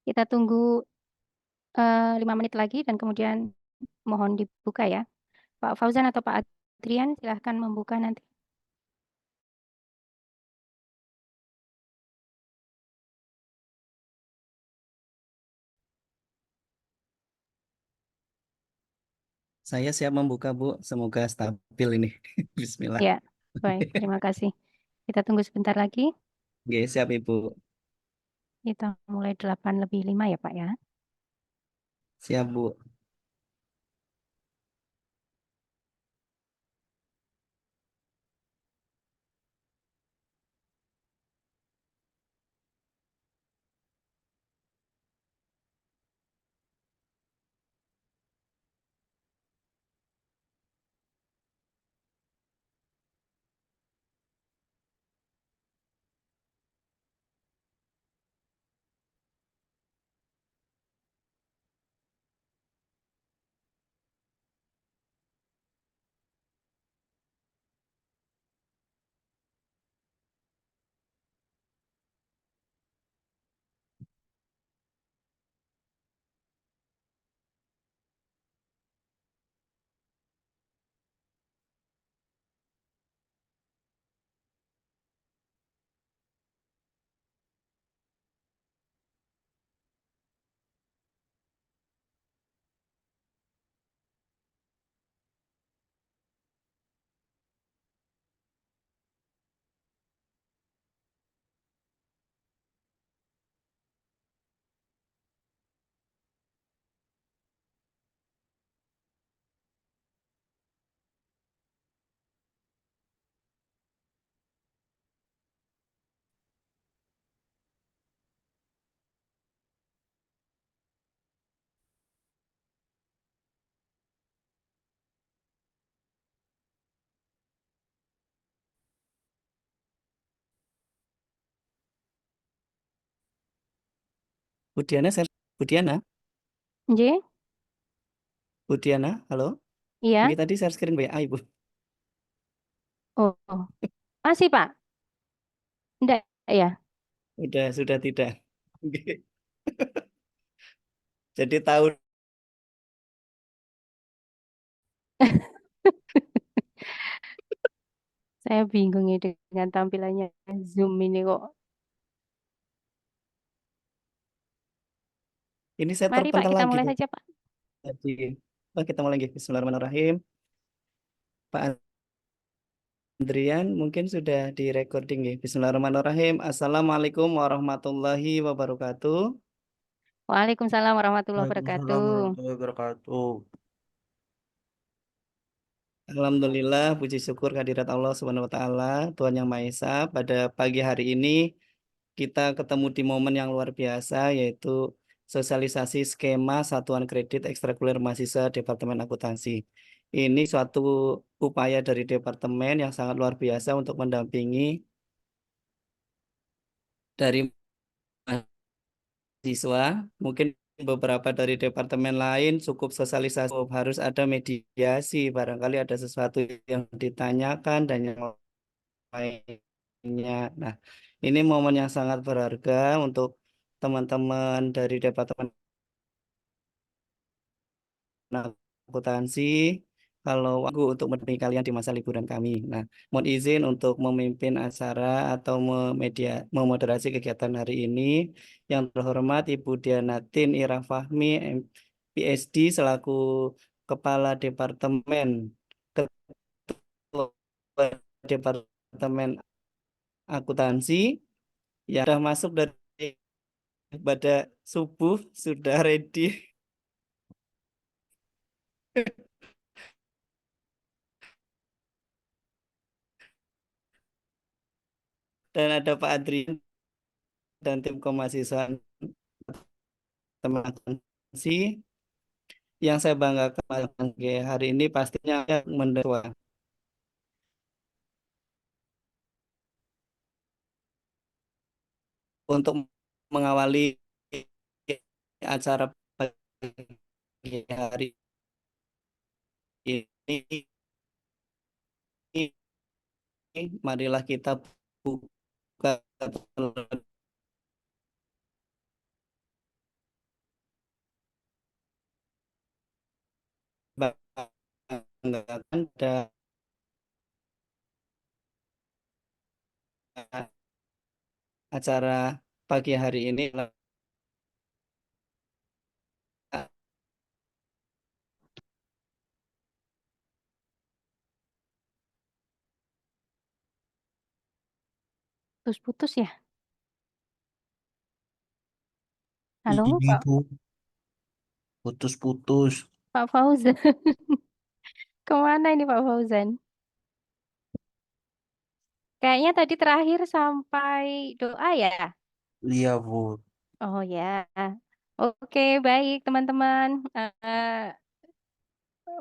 Kita tunggu 5 menit lagi dan kemudian mohon dibuka ya. Pak Fauzan atau Pak Adrian, silahkan membuka nanti. Saya siap membuka, Bu. Semoga stabil ini. Bismillah. Ya, baik. Terima kasih. Kita tunggu sebentar lagi. Oke, siap, Ibu. Kita mulai 8:05 ya, Pak ya. Siap, Bu. Bu Diana, Bu Diana, J? Bu Diana, halo. Iya. Mungkin tadi share screen WA, Ibu. Oh, oh. Masih, Pak? Enggak ya? Sudah tidak. Oke. Jadi tahu Saya bingung ini dengan tampilannya Zoom ini kok. ini saya Mari, Pak, terpental kita lagi, mulai Bu. saja, Pak. Jadi, kita mulai lagi. Bismillahirrahmanirrahim. Pak Andrian mungkin sudah di recording ya. Bismillahirrahmanirrahim. Assalamualaikum warahmatullahi wabarakatuh. Waalaikumsalam warahmatullahi Waalaikumsalam wabarakatuh. warahmatullahi wabarakatuh. Alhamdulillah, puji syukur kehadirat Allah Subhanahu wa taala, Tuhan Yang Maha Esa. Pada pagi hari ini kita ketemu di momen yang luar biasa, yaitu sosialisasi skema satuan kredit ekstrakurikuler mahasiswa Departemen Akuntansi. Ini suatu upaya dari departemen yang sangat luar biasa untuk mendampingi dari mahasiswa. Mungkin beberapa dari departemen lain cukup sosialisasi, harus ada mediasi, barangkali ada sesuatu yang ditanyakan dan yang lainnya. Nah, ini momen yang sangat berharga untuk teman-teman dari Departemen Akuntansi. Kalau aku untuk menemani kalian di masa liburan kami. Nah, mohon izin untuk memimpin acara atau memoderasi kegiatan hari ini. Yang terhormat Ibu Dianatin Ira Fahmi, PhD selaku Kepala Departemen Ketua Departemen Akuntansi yang sudah masuk dari pada subuh sudah ready dan ada Pak Adrian dan tim kemahasiswaan teman akuntansi yang saya banggakan hari ini pastinya mendekwa untuk mengawali acara pagi hari ini. Marilah kita buka banggakan pada acara pagi hari ini adalah Putus-putus ya? Halo, Ini Pak, Bu, putus-putus. Pak Fauzan. Kemana ini Pak Fauzan? Kayaknya tadi terakhir sampai doa ya? Iya Bu. Oh ya. Oke, baik teman-teman.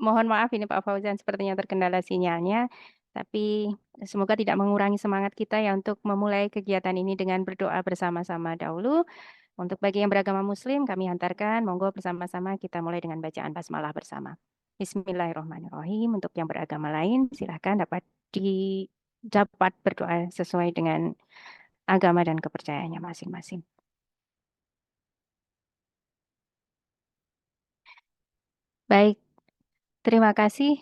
Mohon maaf ini Pak Fauzan sepertinya terkendala sinyalnya. Tapi semoga tidak mengurangi semangat kita ya untuk memulai kegiatan ini dengan berdoa bersama-sama dahulu. Untuk bagi yang beragama Muslim, kami hantarkan. Monggo bersama-sama kita mulai dengan bacaan basmalah bersama. Bismillahirrahmanirrahim. Untuk yang beragama lain, silahkan dapat berdoa sesuai dengan agama dan kepercayaannya masing-masing. Baik, terima kasih.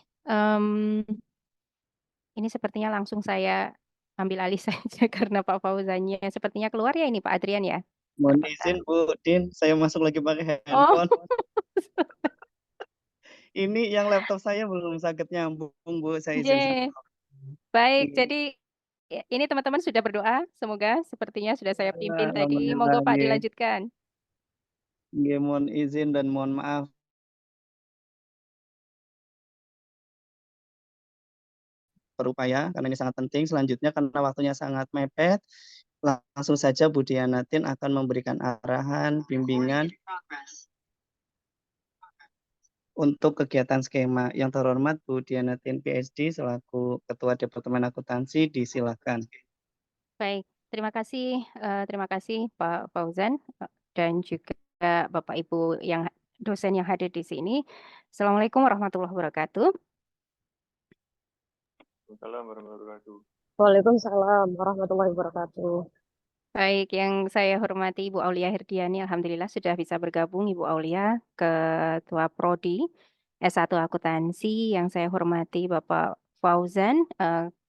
Ini sepertinya langsung saya ambil alih saja karena Pak Fauzannya sepertinya keluar ya ini Pak Adrian ya. mohon Terpental. izin Bu Din, saya masuk lagi pakai Oh, handphone. Ini yang laptop saya belum sakit nyambung Bu, saya izin J. sebentar. Baik, Iya, jadi ini teman-teman sudah berdoa. Semoga sepertinya sudah saya pimpin tadi. alhamdulillah, Monggo Pak nggih. dilanjutkan. Nggih, mohon izin dan mohon maaf berupaya karena ini sangat penting. Selanjutnya karena waktunya sangat mepet, langsung saja Bu Dianatin akan memberikan arahan, bimbingan untuk kegiatan skema. Yang terhormat Bu Dianatin PhD selaku Ketua Departemen Akuntansi, disilakan. Baik, terima kasih Pak Fauzan dan juga Bapak Ibu yang dosen yang hadir di sini. Assalamualaikum warahmatullahi wabarakatuh. Waalaikumsalam warahmatullahi wabarakatuh. Baik, yang saya hormati Ibu Aulia Herdiani, Alhamdulillah sudah bisa bergabung Ibu Aulia, Ketua Prodi S1 Akuntansi. Yang saya hormati Bapak Fauzan,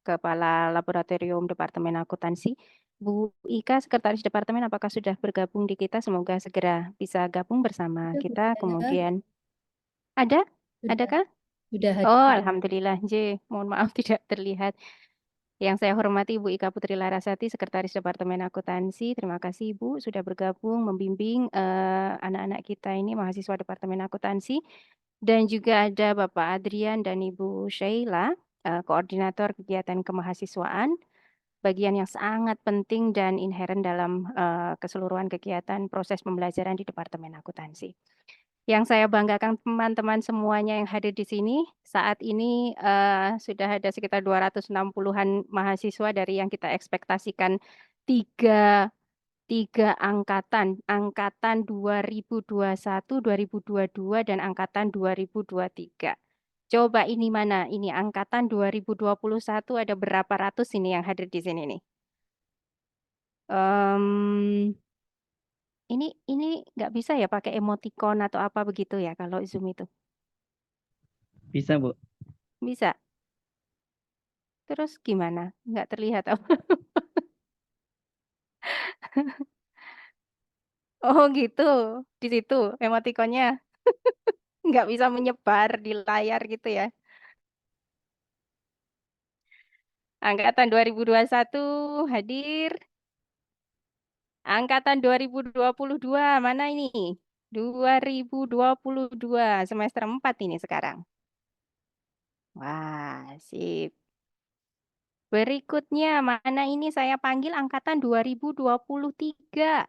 Kepala Laboratorium Departemen Akuntansi. Bu Ika, Sekretaris Departemen, apakah sudah bergabung di kita? Semoga segera bisa gabung bersama Sudah, Bu kita. Daya. Kemudian ada? Sudah, Adakah? sudah Oh, hadir. Alhamdulillah, J. Mohon maaf tidak terlihat. Yang saya hormati Ibu Ika Putri Larasati, Sekretaris Departemen Akuntansi. Terima kasih Ibu sudah bergabung membimbing anak-anak kita ini mahasiswa Departemen Akuntansi. Dan juga ada Bapak Adrian dan Ibu Sheila, Koordinator Kegiatan Kemahasiswaan, bagian yang sangat penting dan inheren dalam keseluruhan kegiatan proses pembelajaran di Departemen Akuntansi. Yang saya banggakan teman-teman semuanya yang hadir di sini, saat ini sudah ada sekitar 260-an mahasiswa dari yang kita ekspektasikan tiga angkatan 2021, 2022, dan angkatan 2023. Coba ini mana? Ini angkatan 2021 ada berapa ratus ini yang hadir di sini nih? Ini nggak bisa ya pakai emoticon atau apa begitu ya kalau Zoom itu? Bisa Bu? Bisa. Terus gimana? Nggak terlihat apa? Oh gitu, di situ emoticonnya nggak bisa menyebar di layar gitu ya. Angkatan 2021 hadir. Angkatan 2022 mana ini? 2022 semester 4 ini sekarang. Wah, sip. Berikutnya mana ini saya panggil angkatan 2023.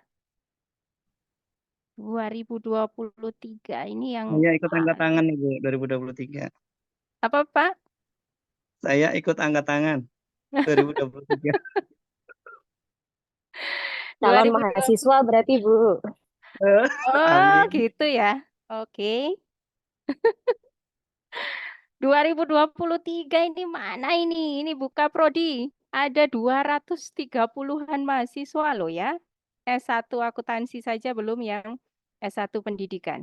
2023 ini yang Saya ikut angkat tangan nih Bu, 2023. apa Pak? Saya ikut angkat tangan 2023. Calon 2020. mahasiswa berarti Bu. Oh, Amin. gitu ya. Oke. 2023 ini mana ini? Ini buka prodi. Ada 230-an mahasiswa loh ya. S1 akuntansi saja belum yang S1 pendidikan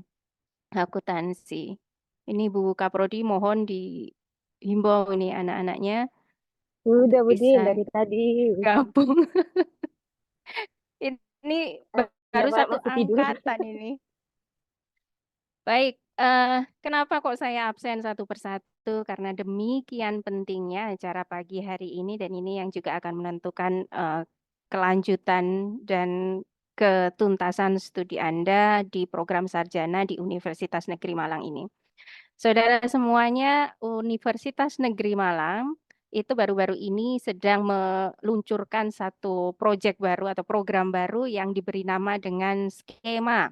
akuntansi. Ini Bu Kaprodi mohon himbau ini anak-anaknya Udah, untuk Budin, bisa dari tadi. gabung. Ini Nggak baru satu masuk tidur. angkatan ini. Baik, kenapa kok saya absen satu persatu? Karena demikian pentingnya acara pagi hari ini dan ini yang juga akan menentukan kelanjutan dan ketuntasan studi Anda di program sarjana di Universitas Negeri Malang ini. Saudara semuanya, Universitas Negeri Malang itu baru-baru ini sedang meluncurkan satu proyek baru atau program baru yang diberi nama dengan skema.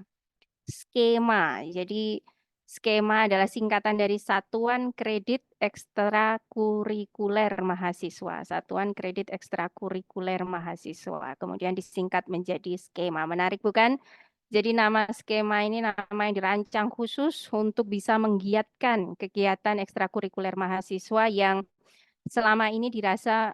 Skema. Jadi skema adalah singkatan dari Satuan Kredit Ekstrakurikuler Mahasiswa. Satuan Kredit Ekstrakurikuler Mahasiswa. Kemudian disingkat menjadi skema. Menarik bukan? Jadi nama skema ini nama yang dirancang khusus untuk bisa menggiatkan kegiatan ekstrakurikuler mahasiswa yang selama ini dirasa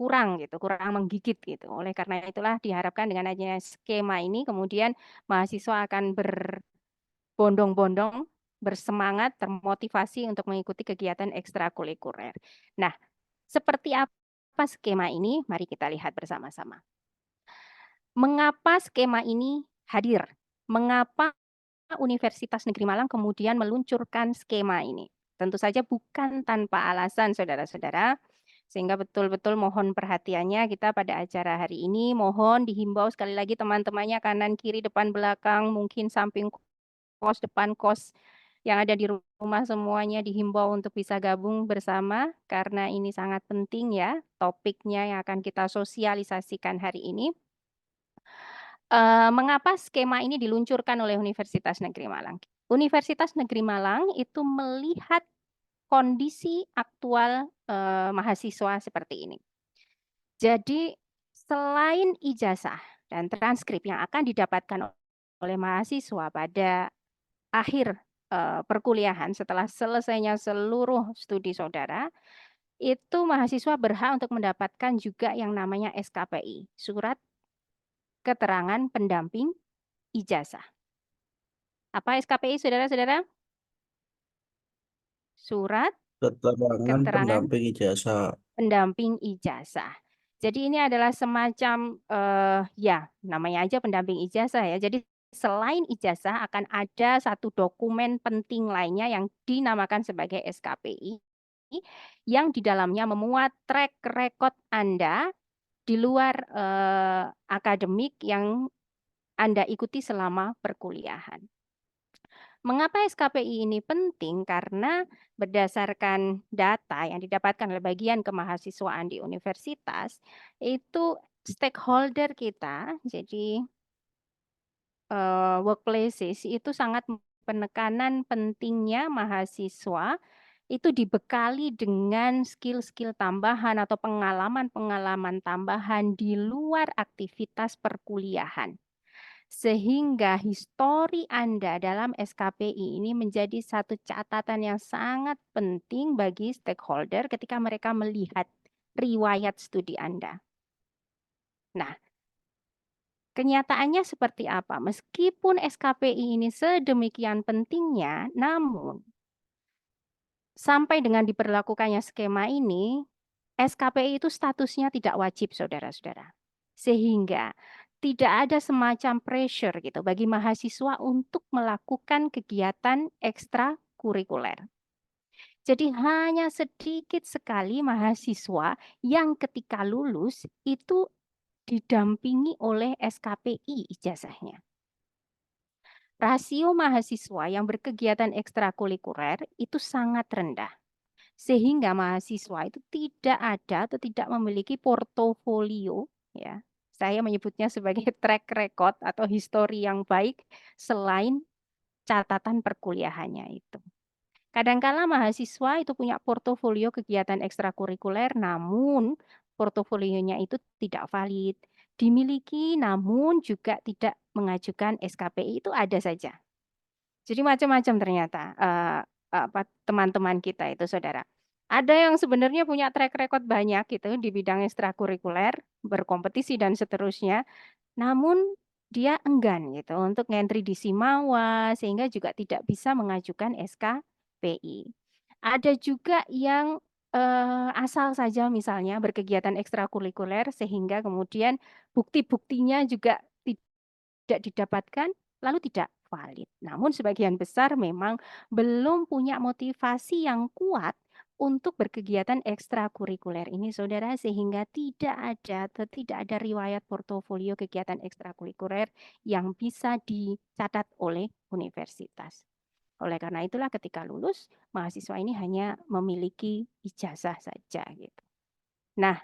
kurang gitu, kurang menggigit gitu. Oleh karena itulah diharapkan dengan adanya skema ini kemudian mahasiswa akan berbondong-bondong, bersemangat, termotivasi untuk mengikuti kegiatan ekstrakurikuler. Nah, seperti apa skema ini? Mari kita lihat bersama-sama. Mengapa skema ini hadir? Mengapa Universitas Negeri Malang kemudian meluncurkan skema ini? Tentu saja bukan tanpa alasan, saudara-saudara. Sehingga betul-betul mohon perhatiannya kita pada acara hari ini. Mohon dihimbau sekali lagi teman-temannya kanan, kiri, depan, belakang, mungkin samping kos, depan kos yang ada di rumah semuanya dihimbau untuk bisa gabung bersama karena ini sangat penting ya topiknya yang akan kita sosialisasikan hari ini. Mengapa skema ini diluncurkan oleh Universitas Negeri Malang? Universitas Negeri Malang itu melihat kondisi aktual mahasiswa seperti ini. Jadi selain ijazah dan transkrip yang akan didapatkan oleh mahasiswa pada akhir perkuliahan setelah selesainya seluruh studi saudara, itu mahasiswa berhak untuk mendapatkan juga yang namanya SKPI, Surat Keterangan Pendamping Ijazah. Apa SKPI, saudara-saudara? Surat Keterangan Keterangan pendamping ijazah. Pendamping Ijazah. Jadi ini adalah semacam ya namanya aja pendamping ijazah ya. Jadi selain ijazah akan ada satu dokumen penting lainnya yang dinamakan sebagai SKPI yang di dalamnya memuat track record Anda di luar akademik yang Anda ikuti selama perkuliahan. Mengapa SKPI ini penting? Karena berdasarkan data yang didapatkan oleh bagian kemahasiswaan di universitas, itu stakeholder kita, jadi workplaces itu sangat penekanan pentingnya mahasiswa itu dibekali dengan skill-skill tambahan atau pengalaman-pengalaman tambahan di luar aktivitas perkuliahan. Sehingga histori Anda dalam SKPI ini menjadi satu catatan yang sangat penting bagi stakeholder ketika mereka melihat riwayat studi Anda. Nah, kenyataannya seperti apa? Meskipun SKPI ini sedemikian pentingnya, namun sampai dengan diberlakukannya skema ini, SKPI itu statusnya tidak wajib, saudara-saudara. Sehingga tidak ada semacam pressure gitu bagi mahasiswa untuk melakukan kegiatan ekstrakurikuler. Jadi hanya sedikit sekali mahasiswa yang ketika lulus itu didampingi oleh SKPI ijazahnya. Rasio mahasiswa yang berkegiatan ekstrakurikuler itu sangat rendah. Sehingga mahasiswa itu tidak ada atau tidak memiliki portofolio, ya. Saya menyebutnya sebagai track record atau histori yang baik selain catatan perkuliahannya itu. Kadangkala mahasiswa itu punya portofolio kegiatan ekstrakurikuler, namun portofolionya itu tidak valid. Dimiliki namun juga tidak mengajukan SKPI itu ada saja. Jadi macam-macam ternyata teman-teman kita itu, saudara. Ada yang sebenarnya punya track record banyak gitu di bidang ekstrakurikuler, berkompetisi dan seterusnya, namun dia enggan gitu untuk ngentri di Simawa sehingga juga tidak bisa mengajukan SKPI. Ada juga yang asal saja misalnya berkegiatan ekstrakurikuler sehingga kemudian bukti-buktinya juga tidak didapatkan, lalu tidak valid. Namun sebagian besar memang belum punya motivasi yang kuat untuk berkegiatan ekstrakurikuler ini, Saudara, sehingga tidak ada riwayat portofolio kegiatan ekstrakurikuler yang bisa dicatat oleh universitas. Oleh karena itulah ketika lulus, mahasiswa ini hanya memiliki ijazah saja gitu. Nah,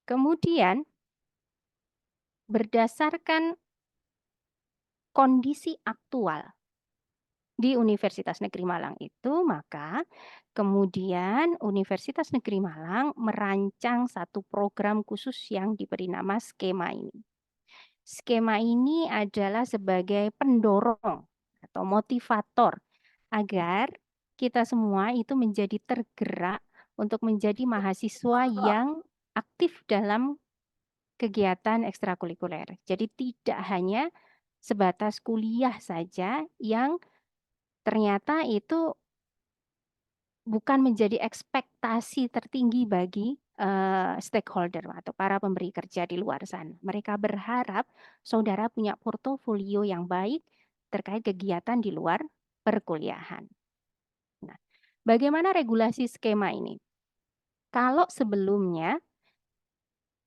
kemudian berdasarkan kondisi aktual di Universitas Negeri Malang itu, maka kemudian Universitas Negeri Malang merancang satu program khusus yang diberi nama skema ini. Skema ini adalah sebagai pendorong atau motivator agar kita semua itu menjadi tergerak untuk menjadi mahasiswa yang aktif dalam kegiatan ekstrakurikuler. Jadi tidak hanya sebatas kuliah saja yang ternyata itu bukan menjadi ekspektasi tertinggi bagi stakeholder atau para pemberi kerja di luar sana. Mereka berharap saudara punya portofolio yang baik terkait kegiatan di luar perkuliahan. Nah, bagaimana regulasi skema ini? Kalau sebelumnya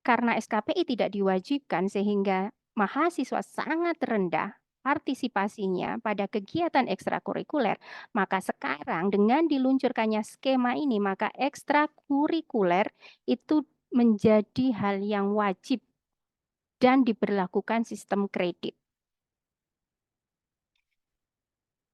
karena SKPI tidak diwajibkan sehingga mahasiswa sangat rendah partisipasinya pada kegiatan ekstrakurikuler, maka sekarang dengan diluncurkannya skema ini, maka ekstrakurikuler itu menjadi hal yang wajib dan diberlakukan sistem kredit.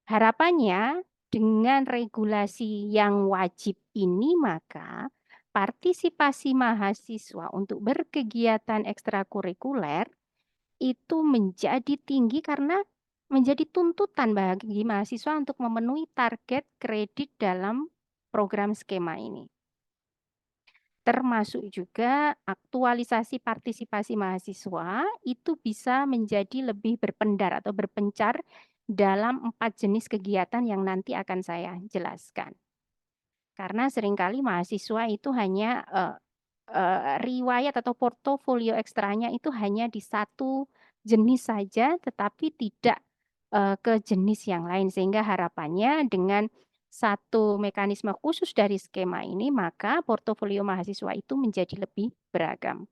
Harapannya dengan regulasi yang wajib ini, maka partisipasi mahasiswa untuk berkegiatan ekstrakurikuler itu menjadi tinggi karena menjadi tuntutan bagi mahasiswa untuk memenuhi target kredit dalam program skema ini. Termasuk juga aktualisasi partisipasi mahasiswa itu bisa menjadi lebih berpendar atau berpencar dalam 4 jenis kegiatan yang nanti akan saya jelaskan. Karena seringkali mahasiswa itu hanya riwayat atau portofolio ekstranya itu hanya di satu jenis saja, tetapi tidak ke jenis yang lain. Sehingga harapannya dengan satu mekanisme khusus dari skema ini, maka portofolio mahasiswa itu menjadi lebih beragam.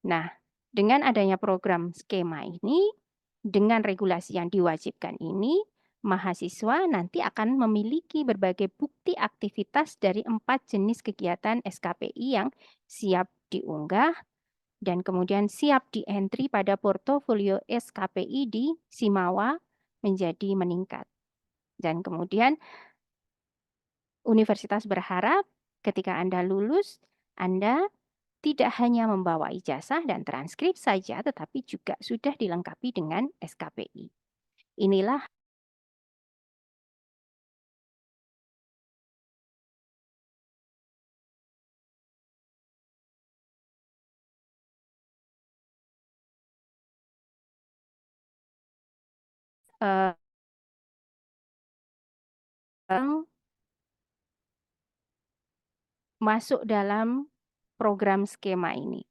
Nah, dengan adanya program skema ini, dengan regulasi yang diwajibkan ini, mahasiswa nanti akan memiliki berbagai bukti aktivitas dari 4 jenis kegiatan SKPI yang siap diunggah dan kemudian siap di-entry pada portofolio SKPI di Simawa menjadi meningkat. Dan kemudian universitas berharap ketika Anda lulus, Anda tidak hanya membawa ijazah dan transkrip saja, tetapi juga sudah dilengkapi dengan SKPI. Inilah masuk dalam program skema ini.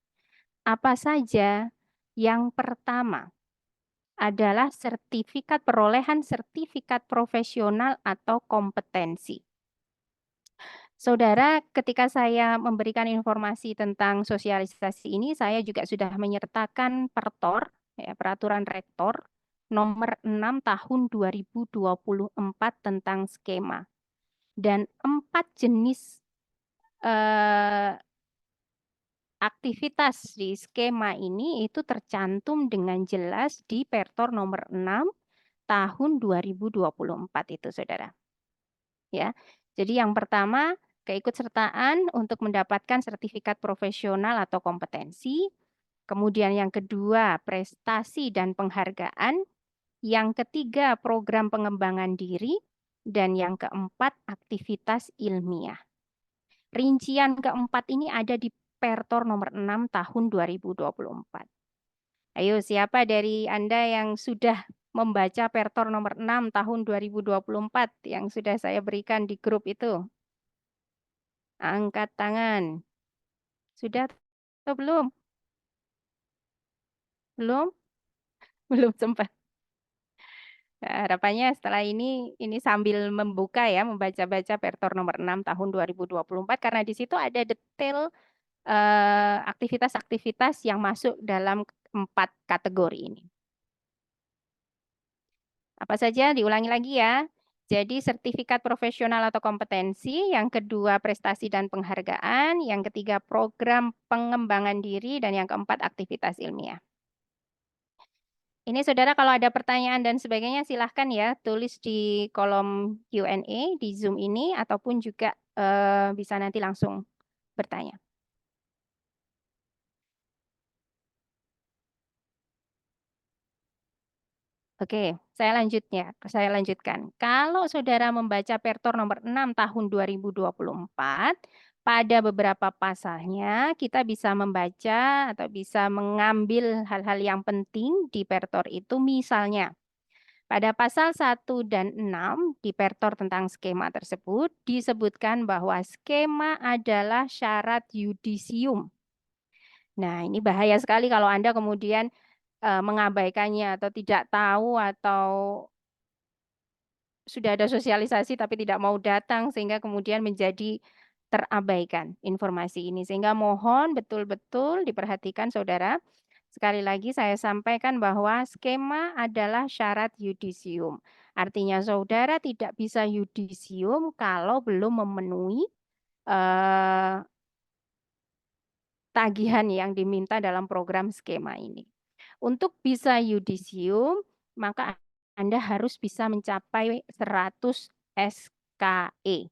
Apa saja? Yang pertama adalah perolehan sertifikat profesional atau kompetensi. Saudara, ketika saya memberikan informasi tentang sosialisasi ini, saya juga sudah menyertakan Pertor, ya, Peraturan Rektor nomor 6 tahun 2024 tentang skema. Dan 4 jenis aktivitas di skema ini itu tercantum dengan jelas di Pertor nomor 6 tahun 2024 itu, Saudara. Ya. Jadi yang pertama, keikutsertaan untuk mendapatkan sertifikat profesional atau kompetensi. Kemudian yang kedua, prestasi dan penghargaan. Yang ketiga, program pengembangan diri. Dan yang keempat, aktivitas ilmiah. Rincian keempat ini ada di Pertor nomor 6 tahun 2024. Ayo, siapa dari Anda yang sudah membaca Pertor nomor 6 tahun 2024 yang sudah saya berikan di grup itu? Angkat tangan. Sudah atau belum? Belum? Belum sempat. Nah, harapannya setelah ini sambil membuka ya, membaca-baca Pertor nomor 6 tahun 2024 karena di situ ada detail aktivitas-aktivitas yang masuk dalam 4 kategori ini. Apa saja? Diulangi lagi ya. Jadi sertifikat profesional atau kompetensi, yang kedua prestasi dan penghargaan, yang ketiga program pengembangan diri, dan yang keempat aktivitas ilmiah. Ini saudara kalau ada pertanyaan dan sebagainya silahkan ya tulis di kolom Q&A di Zoom ini ataupun juga bisa nanti langsung bertanya. Oke, saya lanjutkan. Kalau saudara membaca Pertor nomor 6 tahun 2024, pada beberapa pasalnya kita bisa membaca atau bisa mengambil hal-hal yang penting di Pertor itu. Misalnya, pada pasal 1 dan 6 di Pertor tentang skema tersebut disebutkan bahwa skema adalah syarat yudisium. Nah, ini bahaya sekali kalau Anda kemudian mengabaikannya atau tidak tahu atau sudah ada sosialisasi tapi tidak mau datang sehingga kemudian menjadi terabaikan informasi ini. Sehingga mohon betul-betul diperhatikan saudara. Sekali lagi saya sampaikan bahwa skema adalah syarat yudisium. Artinya saudara tidak bisa yudisium kalau belum memenuhi tagihan yang diminta dalam program skema ini. Untuk bisa yudisium, maka Anda harus bisa mencapai 100 SKE.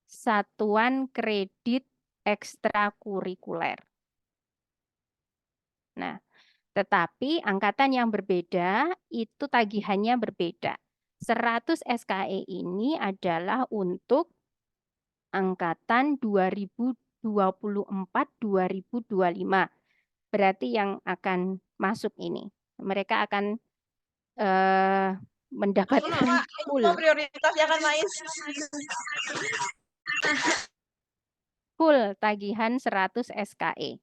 Satuan Kredit Ekstrakurikuler. Nah, tetapi angkatan yang berbeda itu tagihannya berbeda. 100 SKE ini adalah untuk angkatan 2024-2025. Berarti yang akan masuk ini. Mereka akan mendapatkan prioritas ya kan Mais? full tagihan 100 SKE.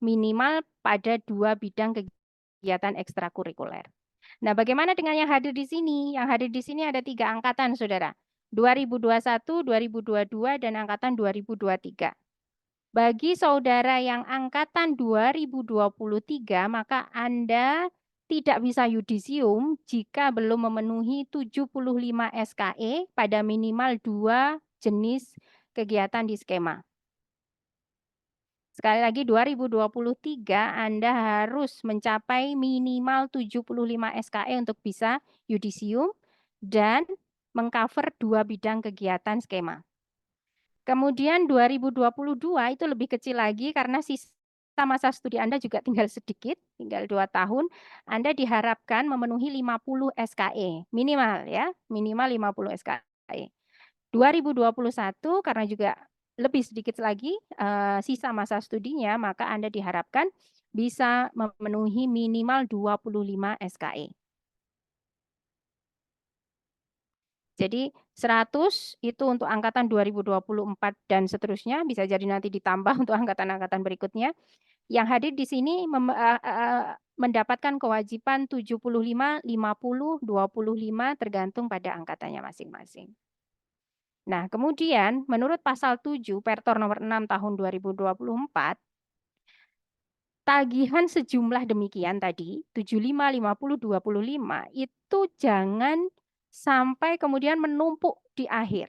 Minimal pada 2 bidang kegiatan ekstrakurikuler. Nah, bagaimana dengan yang hadir di sini? Yang hadir di sini ada 3 angkatan, saudara. 2021, 2022, dan angkatan 2023. Bagi saudara yang angkatan 2023, maka Anda tidak bisa yudisium jika belum memenuhi 75 SKE pada minimal 2 jenis kegiatan di skema. Sekali lagi 2023 Anda harus mencapai minimal 75 SKE untuk bisa yudisium dan mengcover 2 bidang kegiatan skema. Kemudian 2022 itu lebih kecil lagi karena sisa masa studi Anda juga tinggal sedikit, tinggal 2 tahun. Anda diharapkan memenuhi 50 SKE, minimal ya, minimal 50 SKE. 2021 karena juga lebih sedikit lagi sisa masa studinya, maka Anda diharapkan bisa memenuhi minimal 25 SKE. Jadi 100 itu untuk angkatan 2024 dan seterusnya, bisa jadi nanti ditambah untuk angkatan-angkatan berikutnya. Yang hadir di sini mendapatkan kewajiban 75, 50, 25 tergantung pada angkatannya masing-masing. Nah, kemudian menurut pasal 7 Pertor nomor 6 tahun 2024, tagihan sejumlah demikian tadi, 75, 50, 25, itu jangan sampai kemudian menumpuk di akhir.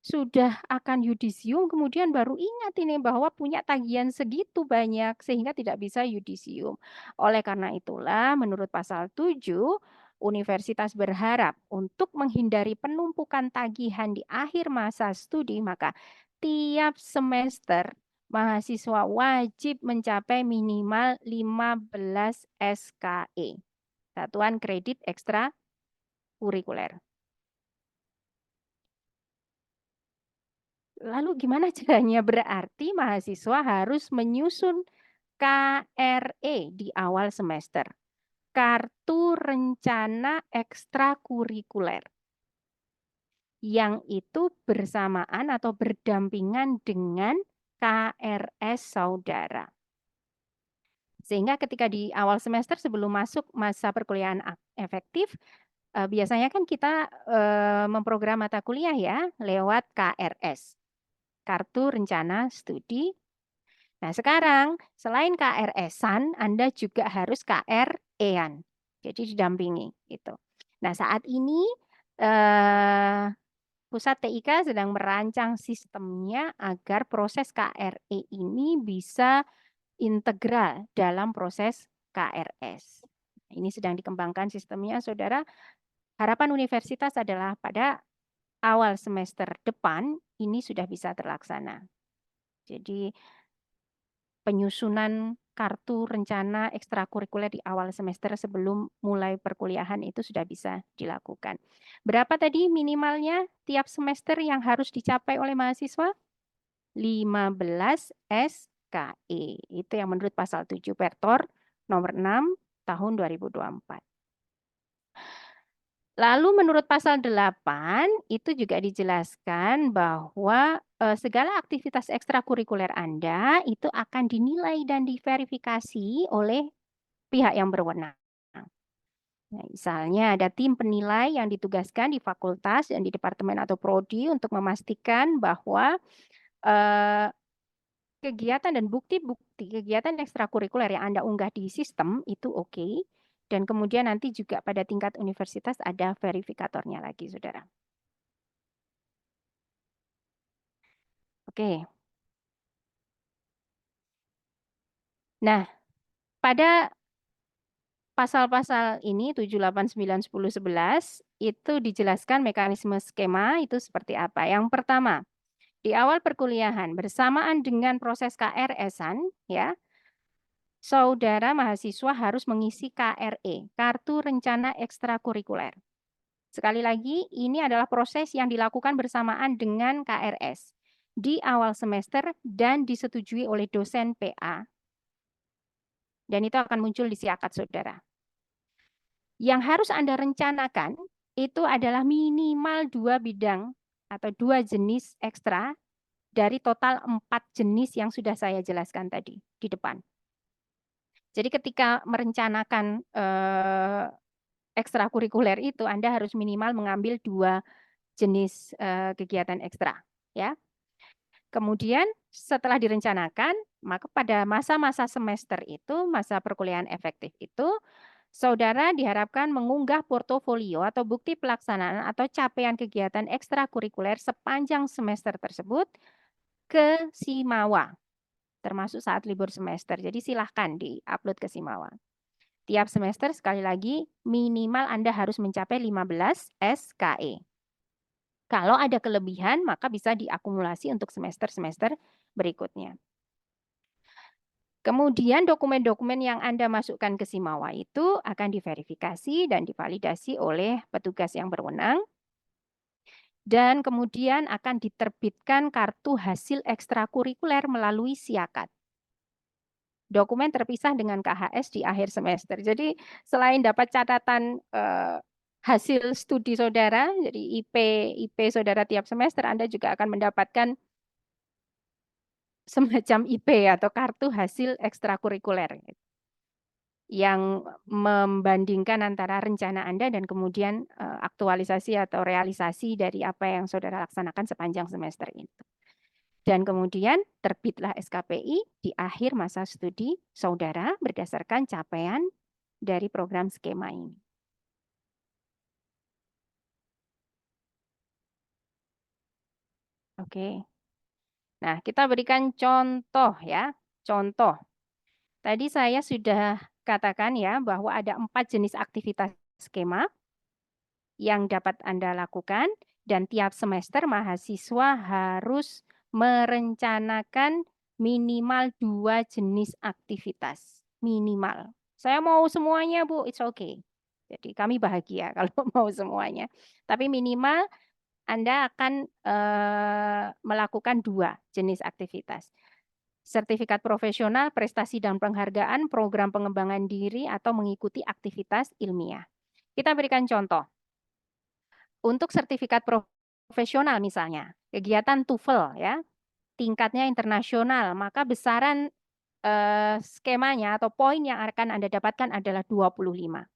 Sudah akan yudisium, kemudian baru ingat ini bahwa punya tagihan segitu banyak, sehingga tidak bisa yudisium. Oleh karena itulah, menurut pasal 7, universitas berharap untuk menghindari penumpukan tagihan di akhir masa studi, maka tiap semester mahasiswa wajib mencapai minimal 15 SKE, Satuan Kredit Ekstrakurikuler. Lalu gimana caranya? Berarti mahasiswa harus menyusun KRE di awal semester. kartu rencana ekstrakurikuler yang itu bersamaan atau berdampingan dengan KRS saudara. Sehingga ketika di awal semester sebelum masuk masa perkuliahan efektif, biasanya kan kita memprogram mata kuliah ya lewat KRS, Kartu Rencana Studi. Nah, sekarang selain KRS-an, Anda juga harus KRE-an. Jadi didampingi gitu. Nah, saat ini Pusat TIK sedang merancang sistemnya agar proses KRE ini bisa integral dalam proses KRS. Ini sedang dikembangkan sistemnya, saudara. Harapan universitas adalah pada awal semester depan ini sudah bisa terlaksana. Jadi penyusunan kartu rencana ekstrakurikuler di awal semester sebelum mulai perkuliahan itu sudah bisa dilakukan. Berapa tadi minimalnya tiap semester yang harus dicapai oleh mahasiswa? 15 SKE. Itu yang menurut pasal 7 Pertor nomor 6 tahun 2024. Lalu menurut pasal 8 itu juga dijelaskan bahwa segala aktivitas ekstrakurikuler Anda itu akan dinilai dan diverifikasi oleh pihak yang berwenang. Nah, misalnya ada tim penilai yang ditugaskan di fakultas dan di departemen atau prodi untuk memastikan bahwa kegiatan dan bukti-bukti kegiatan ekstrakurikuler yang Anda unggah di sistem itu oke. Dan kemudian nanti juga pada tingkat universitas ada verifikatornya lagi, saudara. Oke. Nah, pada pasal-pasal ini 7, 8, 9, 10, 11 itu dijelaskan mekanisme skema itu seperti apa. Yang pertama, di awal perkuliahan bersamaan dengan proses KRS-an ya, saudara mahasiswa harus mengisi KRE, Kartu Rencana Ekstrakurikuler. Sekali lagi, ini adalah proses yang dilakukan bersamaan dengan KRS di awal semester dan disetujui oleh dosen PA. Dan itu akan muncul di siakat saudara. Yang harus Anda rencanakan itu adalah minimal 2 bidang atau 2 jenis ekstra dari total 4 jenis yang sudah saya jelaskan tadi di depan. Jadi ketika merencanakan ekstrakurikuler itu, Anda harus minimal mengambil 2 jenis kegiatan ekstra. Ya. Kemudian setelah direncanakan, maka pada masa-masa semester itu, masa perkuliahan efektif itu, saudara diharapkan mengunggah portofolio atau bukti pelaksanaan atau capaian kegiatan ekstrakurikuler sepanjang semester tersebut ke Simawa, termasuk saat libur semester. Jadi silahkan di-upload ke Simawa. Tiap semester sekali lagi minimal Anda harus mencapai 15 SKE. Kalau ada kelebihan maka bisa diakumulasi untuk semester-semester berikutnya. Kemudian dokumen-dokumen yang Anda masukkan ke Simawa itu akan diverifikasi dan divalidasi oleh petugas yang berwenang. Dan kemudian akan diterbitkan kartu hasil ekstrakurikuler melalui siakat. Dokumen terpisah dengan KHS di akhir semester. Jadi selain dapat catatan hasil studi saudara, jadi IP saudara tiap semester, Anda juga akan mendapatkan semacam IP atau kartu hasil ekstrakurikuler yang membandingkan antara rencana Anda dan kemudian aktualisasi atau realisasi dari apa yang saudara laksanakan sepanjang semester itu. Dan kemudian terbitlah SKPI di akhir masa studi saudara berdasarkan capaian dari program skema ini. Oke. Nah, kita berikan contoh ya. Contoh. Tadi saya sudah katakan ya bahwa ada 4 jenis aktivitas skema yang dapat Anda lakukan dan tiap semester mahasiswa harus merencanakan minimal 2 jenis aktivitas. Minimal. Saya mau semuanya, Bu, it's okay. Jadi kami bahagia kalau mau semuanya. Tapi minimal Anda akan melakukan 2 jenis aktivitas. sertifikat profesional, prestasi dan penghargaan, program pengembangan diri, atau mengikuti aktivitas ilmiah. Kita berikan contoh. Untuk sertifikat profesional misalnya, kegiatan TOEFL ya, tingkatnya internasional, maka besaran skemanya atau poin yang akan Anda dapatkan adalah 25.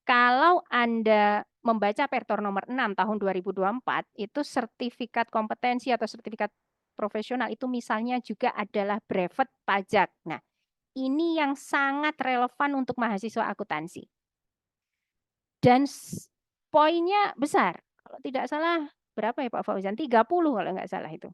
Kalau Anda membaca Pertor nomor 6 tahun 2024, itu sertifikat kompetensi atau sertifikat profesional itu misalnya juga adalah brevet pajak. Nah, ini yang sangat relevan untuk mahasiswa akuntansi. Dan poinnya besar. Kalau tidak salah, berapa ya Pak Fauzan? 30 kalau nggak salah itu.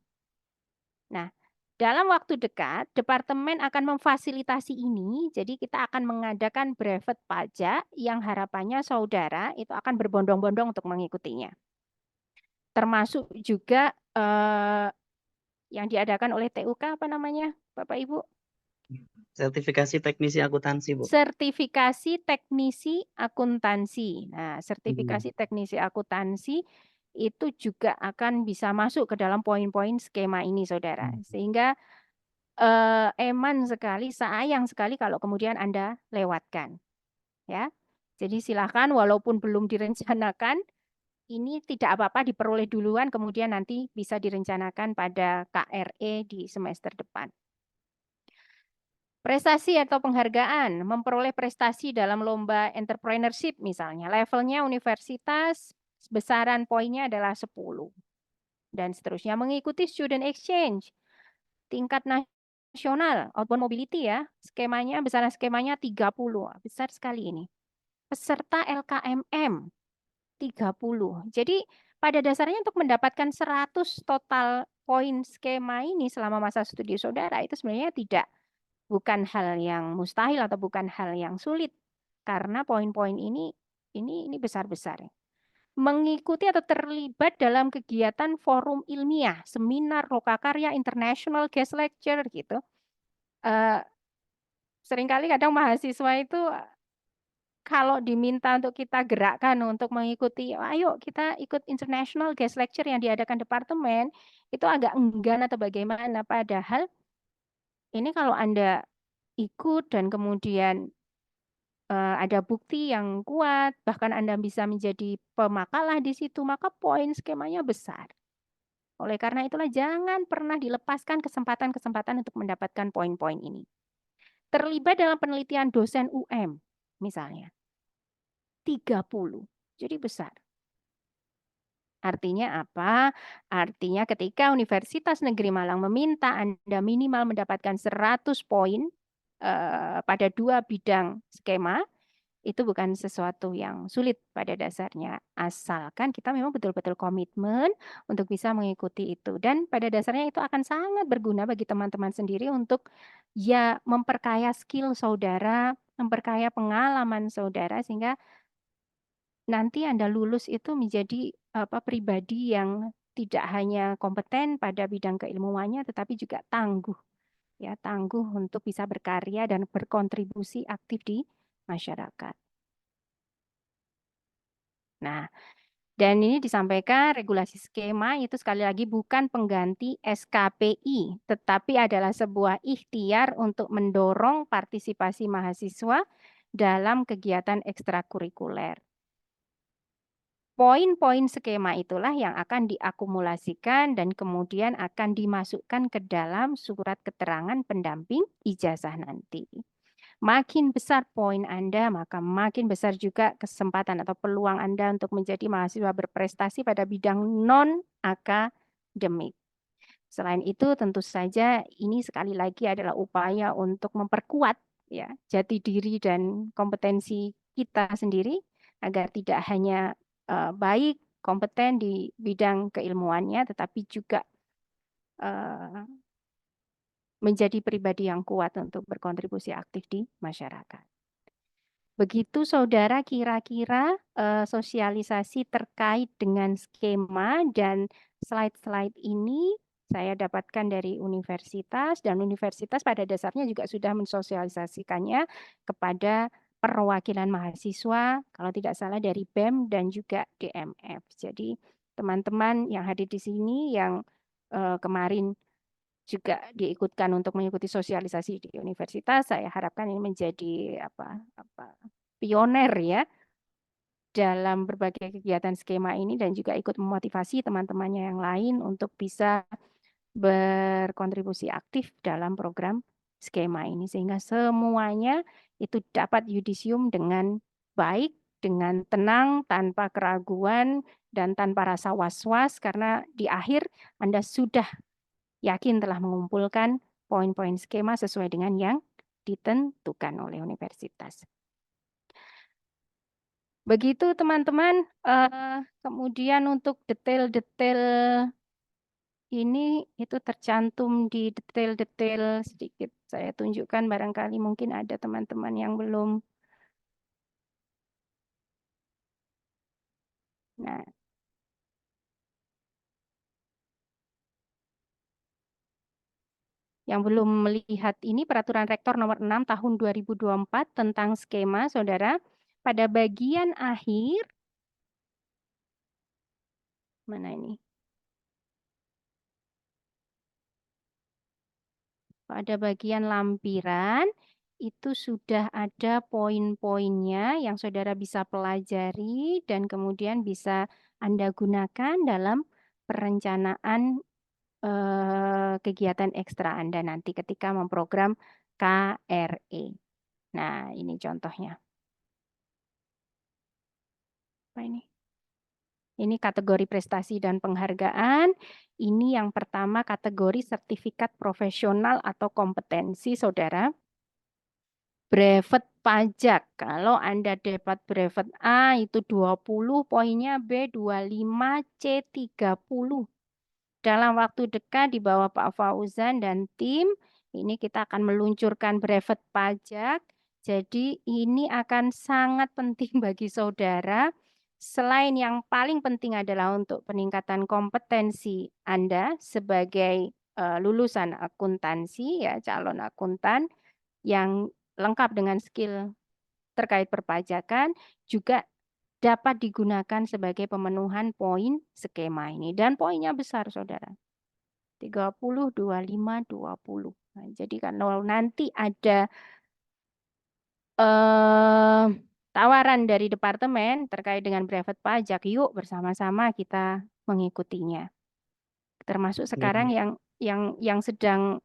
Nah, dalam waktu dekat, Departemen akan memfasilitasi ini, jadi kita akan mengadakan brevet pajak yang harapannya saudara itu akan berbondong-bondong untuk mengikutinya. Termasuk juga yang diadakan oleh TUK, apa namanya, Bapak Ibu? Sertifikasi teknisi akuntansi, Bu. Sertifikasi teknisi akuntansi. Nah, sertifikasi teknisi akuntansi itu juga akan bisa masuk ke dalam poin-poin skema ini, saudara. Sehingga eman sekali, sayang sekali kalau kemudian Anda lewatkan. Ya. Jadi silakan walaupun belum direncanakan, ini tidak apa-apa diperoleh duluan, kemudian nanti bisa direncanakan pada KRE di semester depan. Prestasi atau penghargaan, memperoleh prestasi dalam lomba entrepreneurship misalnya, levelnya universitas, besaran poinnya adalah 10. Dan seterusnya, mengikuti student exchange, tingkat nasional, outbound mobility ya, skemanya, besaran skemanya 30, besar sekali ini. Peserta LKMM, 30. Jadi pada dasarnya untuk mendapatkan 100 total poin skema ini selama masa studi saudara, itu sebenarnya bukan hal yang mustahil atau bukan hal yang sulit karena poin-poin ini besar-besar. Mengikuti atau terlibat dalam kegiatan forum ilmiah, seminar, lokakarya, international guest lecture gitu. Seringkali kadang mahasiswa itu kalau diminta untuk kita gerakkan untuk mengikuti, ayo kita ikut international guest lecture yang diadakan departemen, itu agak enggan atau bagaimana. Padahal ini kalau Anda ikut dan kemudian ada bukti yang kuat, bahkan Anda bisa menjadi pemakalah di situ, maka poin skemanya besar. Oleh karena itulah jangan pernah dilepaskan kesempatan-kesempatan untuk mendapatkan poin-poin ini. Terlibat dalam penelitian dosen UM, misalnya. 30, jadi besar. Artinya apa? Artinya ketika Universitas Negeri Malang meminta Anda minimal mendapatkan 100 poin pada 2 bidang skema, itu bukan sesuatu yang sulit pada dasarnya. Asalkan kita memang betul-betul komitmen untuk bisa mengikuti itu. Dan pada dasarnya itu akan sangat berguna bagi teman-teman sendiri untuk ya memperkaya skill saudara, memperkaya pengalaman saudara, sehingga nanti Anda lulus itu menjadi pribadi yang tidak hanya kompeten pada bidang keilmuannya, tetapi juga tangguh. Ya, tangguh untuk bisa berkarya dan berkontribusi aktif di masyarakat. Nah, dan ini disampaikan regulasi skema itu sekali lagi bukan pengganti SKPI, tetapi adalah sebuah ikhtiar untuk mendorong partisipasi mahasiswa dalam kegiatan ekstrakurikuler. Poin-poin skema itulah yang akan diakumulasikan dan kemudian akan dimasukkan ke dalam surat keterangan pendamping ijazah nanti. Makin besar poin Anda, maka makin besar juga kesempatan atau peluang Anda untuk menjadi mahasiswa berprestasi pada bidang non-akademik. Selain itu, tentu saja ini sekali lagi adalah upaya untuk memperkuat ya jati diri dan kompetensi kita sendiri agar tidak hanya baik, kompeten di bidang keilmuannya, tetapi juga menjadi pribadi yang kuat untuk berkontribusi aktif di masyarakat. Begitu saudara kira-kira sosialisasi terkait dengan skema, dan slide-slide ini saya dapatkan dari universitas, dan universitas pada dasarnya juga sudah mensosialisasikannya kepada perwakilan mahasiswa, kalau tidak salah dari BEM dan juga DMF. Jadi teman-teman yang hadir di sini yang kemarin juga diikutkan untuk mengikuti sosialisasi di universitas, saya harapkan ini menjadi pioner ya dalam berbagai kegiatan skema ini dan juga ikut memotivasi teman-temannya yang lain untuk bisa berkontribusi aktif dalam program skema ini sehingga semuanya itu dapat yudisium dengan baik, dengan tenang, tanpa keraguan dan tanpa rasa was-was karena di akhir Anda sudah yakin telah mengumpulkan poin-poin skema sesuai dengan yang ditentukan oleh universitas. Begitu teman-teman, kemudian untuk detail-detail ini itu tercantum di detail-detail sedikit saya tunjukkan barangkali mungkin ada teman-teman yang belum. Nah, yang belum melihat ini Peraturan Rektor nomor 6 tahun 2024 tentang skema, Saudara. Pada bagian akhir, mana ini? Pada bagian lampiran, itu sudah ada poin-poinnya yang Saudara bisa pelajari dan kemudian bisa Anda gunakan dalam perencanaan kegiatan ekstra Anda nanti ketika memprogram KRE. Nah, ini contohnya. Apa ini? Ini kategori prestasi dan penghargaan. Ini yang pertama kategori sertifikat profesional atau kompetensi, Saudara. Brevet pajak. Kalau Anda dapat brevet A itu 20, poinnya B 25, C 30. Dalam waktu dekat di bawah Pak Fauzan dan tim, ini kita akan meluncurkan brevet pajak. Jadi ini akan sangat penting bagi saudara. Selain yang paling penting adalah untuk peningkatan kompetensi Anda sebagai lulusan akuntansi, ya calon akuntan yang lengkap dengan skill terkait perpajakan, juga dapat digunakan sebagai pemenuhan poin skema ini. Dan poinnya besar, Saudara. 30, 25, 20. Nah, jadi kalau nanti ada tawaran dari departemen terkait dengan brevet pajak, yuk bersama-sama kita mengikutinya. Termasuk sekarang yang sedang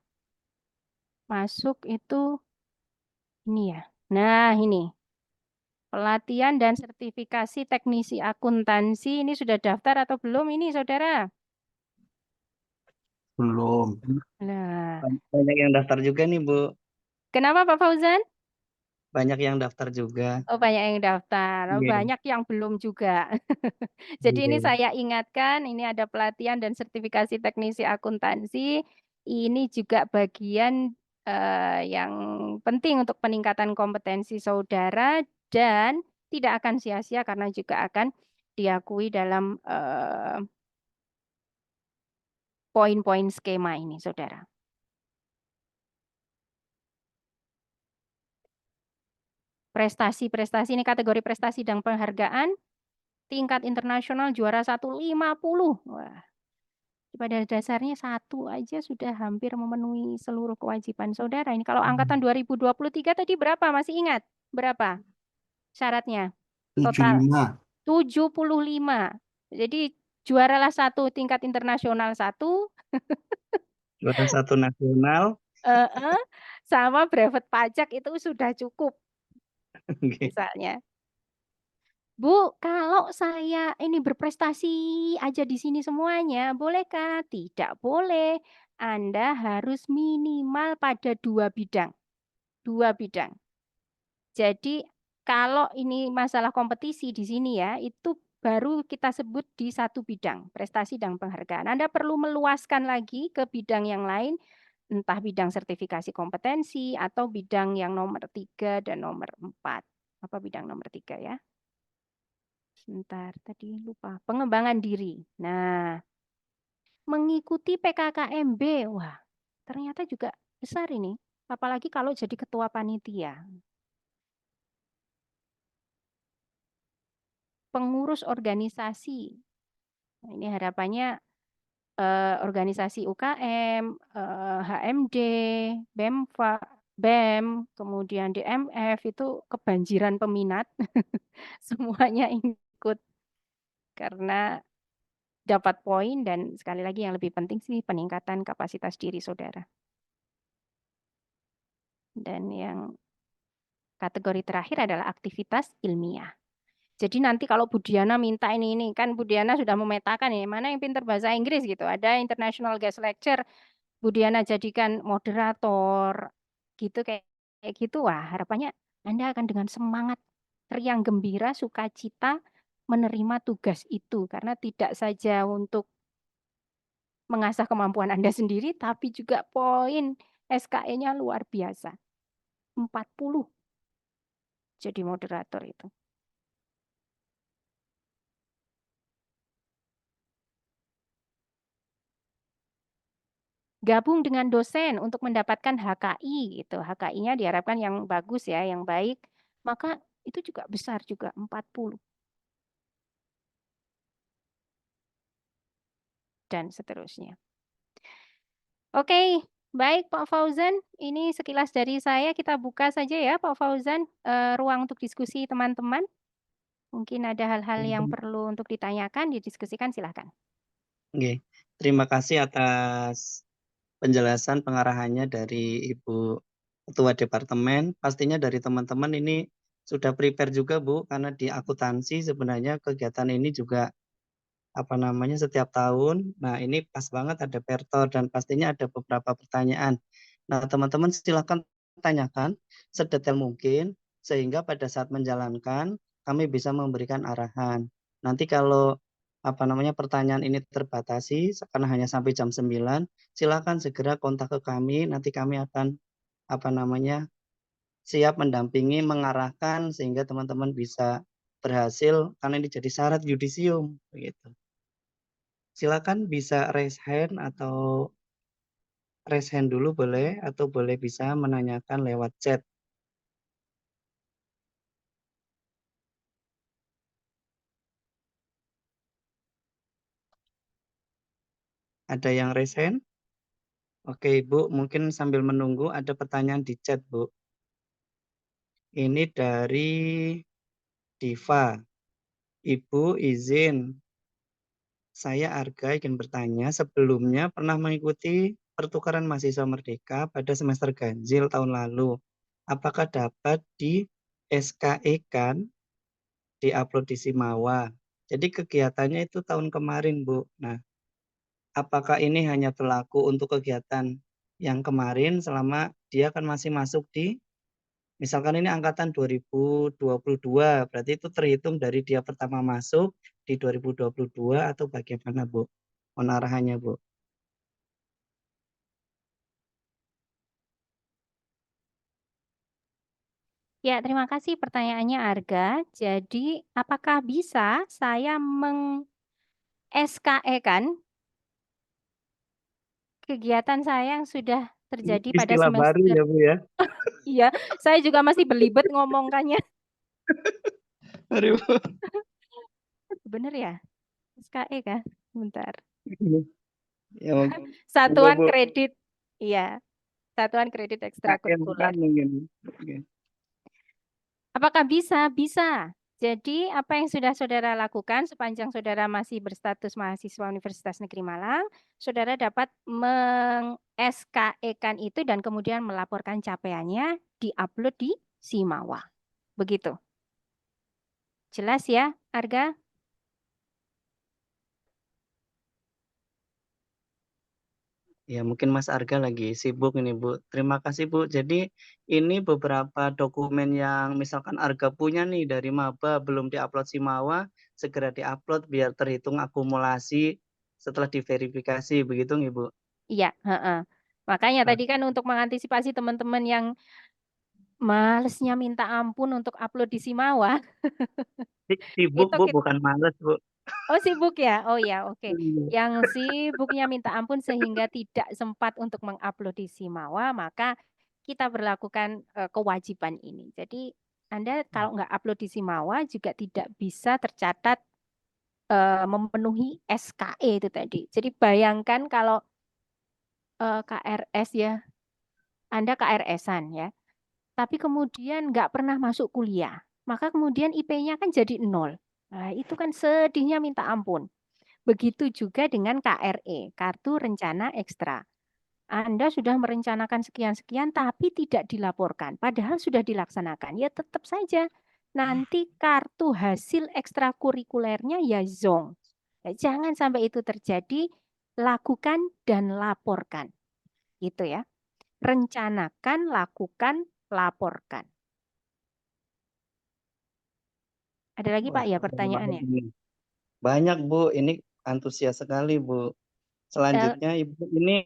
masuk itu ini ya. Nah, ini pelatihan dan sertifikasi teknisi akuntansi ini sudah daftar atau belum ini, Saudara? Belum. Nah, Banyak yang daftar juga nih, Bu. kenapa Pak Fauzan? Banyak yang daftar juga. Oh, banyak yang daftar, Iya. banyak yang belum juga. Jadi ini Iya. saya ingatkan, ini ada pelatihan dan sertifikasi teknisi akuntansi. Ini juga bagian yang penting untuk peningkatan kompetensi saudara dan tidak akan sia-sia karena juga akan diakui dalam poin-poin skema ini, saudara. Prestasi-prestasi ini kategori prestasi dan penghargaan. Tingkat internasional juara 150. Wah, pada dasarnya satu aja sudah hampir memenuhi seluruh kewajiban saudara. Ini kalau angkatan 2023 tadi berapa? Masih ingat? Berapa syaratnya? Total 75. 75. Jadi juaralah satu tingkat internasional satu, Juara satu nasional. sama brevet pajak itu sudah cukup Oke. misalnya. Bu, kalau saya ini berprestasi aja di sini semuanya, bolehkah? Tidak boleh. Anda harus minimal pada 2 bidang. 2 bidang. Jadi kalau ini masalah kompetisi di sini ya, itu baru kita sebut di 1 bidang, prestasi dan penghargaan. Anda perlu meluaskan lagi ke bidang yang lain, entah bidang sertifikasi kompetensi atau bidang yang nomor 3 dan nomor 4. Apa bidang nomor 3 ya? Sebentar, tadi lupa. Pengembangan diri. Nah, mengikuti PKKMB. Wah, ternyata juga besar ini. Apalagi kalau jadi ketua panitia. Pengurus organisasi. Nah, ini harapannya organisasi UKM, HMD, BEMFA, BEM, kemudian DMF itu kebanjiran peminat, semuanya ikut karena dapat poin dan sekali lagi yang lebih penting sih peningkatan kapasitas diri saudara. Dan yang kategori terakhir adalah aktivitas ilmiah. Jadi nanti kalau Bu Diana minta ini kan Bu Diana sudah memetakan ini mana yang pintar bahasa Inggris gitu. Ada international guest lecture, Bu Diana jadikan moderator gitu kayak gitu. Wah, harapannya Anda akan dengan semangat riang gembira, sukacita menerima tugas itu karena tidak saja untuk mengasah kemampuan Anda sendiri tapi juga poin SKE-nya luar biasa. 40 jadi moderator itu. Gabung dengan dosen untuk mendapatkan HKI gitu. HKI-nya diharapkan yang bagus ya, yang baik. Maka itu juga besar juga 40. Dan seterusnya. Oke, baik Pak Fauzan. Ini sekilas dari saya. Kita buka saja ya Pak Fauzan ruang untuk diskusi teman-teman. Mungkin ada hal-hal yang perlu untuk ditanyakan, didiskusikan silahkan. Oke, terima kasih atas penjelasan pengarahannya dari Ibu Ketua Departemen. Pastinya dari teman-teman ini sudah prepare juga Bu, karena di akuntansi sebenarnya kegiatan ini juga setiap tahun. Nah, ini pas banget ada pertor dan pastinya ada beberapa pertanyaan. Nah, teman-teman silakan tanyakan sedetail mungkin sehingga pada saat menjalankan kami bisa memberikan arahan. Nanti kalau pertanyaan ini terbatasi karena hanya sampai jam 9, silakan segera kontak ke kami, nanti kami akan siap mendampingi, mengarahkan sehingga teman-teman bisa berhasil karena ini jadi syarat yudisium begitu. Silakan bisa raise hand atau raise hand dulu boleh atau boleh bisa menanyakan lewat chat. Ada yang raise hand? Oke, Bu, mungkin sambil menunggu ada pertanyaan di chat, Bu. Ini dari Diva. Ibu izin, saya Arga ingin bertanya, sebelumnya pernah mengikuti pertukaran mahasiswa merdeka pada semester ganjil tahun lalu. Apakah dapat di SKE-kan, di-upload di Simawa? Jadi kegiatannya itu tahun kemarin, Bu. Nah, apakah ini hanya berlaku untuk kegiatan yang kemarin selama dia kan masih masuk di, misalkan ini angkatan 2022, berarti itu terhitung dari dia pertama masuk di 2022 atau bagaimana, Bu? Mohon arahannya, Bu. Ya, terima kasih pertanyaannya Arga. Jadi, apakah bisa saya meng-SKE-kan kegiatan saya yang sudah terjadi pada Istilah baru semester? ya, Bu ya. Iya, saya juga masih belibet ngomongkannya. Aduh. Bener ya? SKE kah? Bentar. Ya, Satuan Bu. kredit. Iya. Satuan kredit ekstrakurikuler. Mungkin. Oke. Apakah bisa? Bisa. Jadi apa yang sudah saudara lakukan sepanjang saudara masih berstatus mahasiswa Universitas Negeri Malang, saudara dapat meng-SKE-kan itu dan kemudian melaporkan capaiannya di-upload di Simawa. Begitu. Jelas ya, Arga? Ya, mungkin Mas Arga lagi sibuk ini, Bu. Terima kasih, Bu. Jadi ini beberapa dokumen yang misalkan Arga punya nih dari maba belum diupload Simawa, segera diupload biar terhitung akumulasi setelah diverifikasi, begitu nih, Bu? Iya, heeh. Makanya tadi kan untuk mengantisipasi teman-teman yang malesnya minta ampun untuk upload di Simawa. Sibuk, Itu Bu, bukan males, Bu. Oh sibuk ya? Oh ya, oke. Yang sibuknya minta ampun sehingga tidak sempat untuk mengupload di Simawa, maka kita berlakukan kewajiban ini. Jadi Anda kalau nggak upload di Simawa juga tidak bisa tercatat memenuhi SKE itu tadi. Jadi bayangkan kalau KRS ya, Anda KRS-an ya, tapi kemudian nggak pernah masuk kuliah, maka kemudian IP-nya kan jadi 0. Nah, itu kan sedihnya minta ampun. Begitu juga dengan KRE, Kartu Rencana Ekstra. Anda sudah merencanakan sekian-sekian tapi tidak dilaporkan, padahal sudah dilaksanakan. Ya tetap saja nanti kartu hasil ekstrakurikulernya ya zonk. Ya, jangan sampai itu terjadi, lakukan dan laporkan. Gitu ya. Rencanakan, lakukan, laporkan. Ada lagi Wah, Pak ya banyak pertanyaannya? ini. Banyak Bu, ini antusias sekali Bu. Selanjutnya Ibu, ini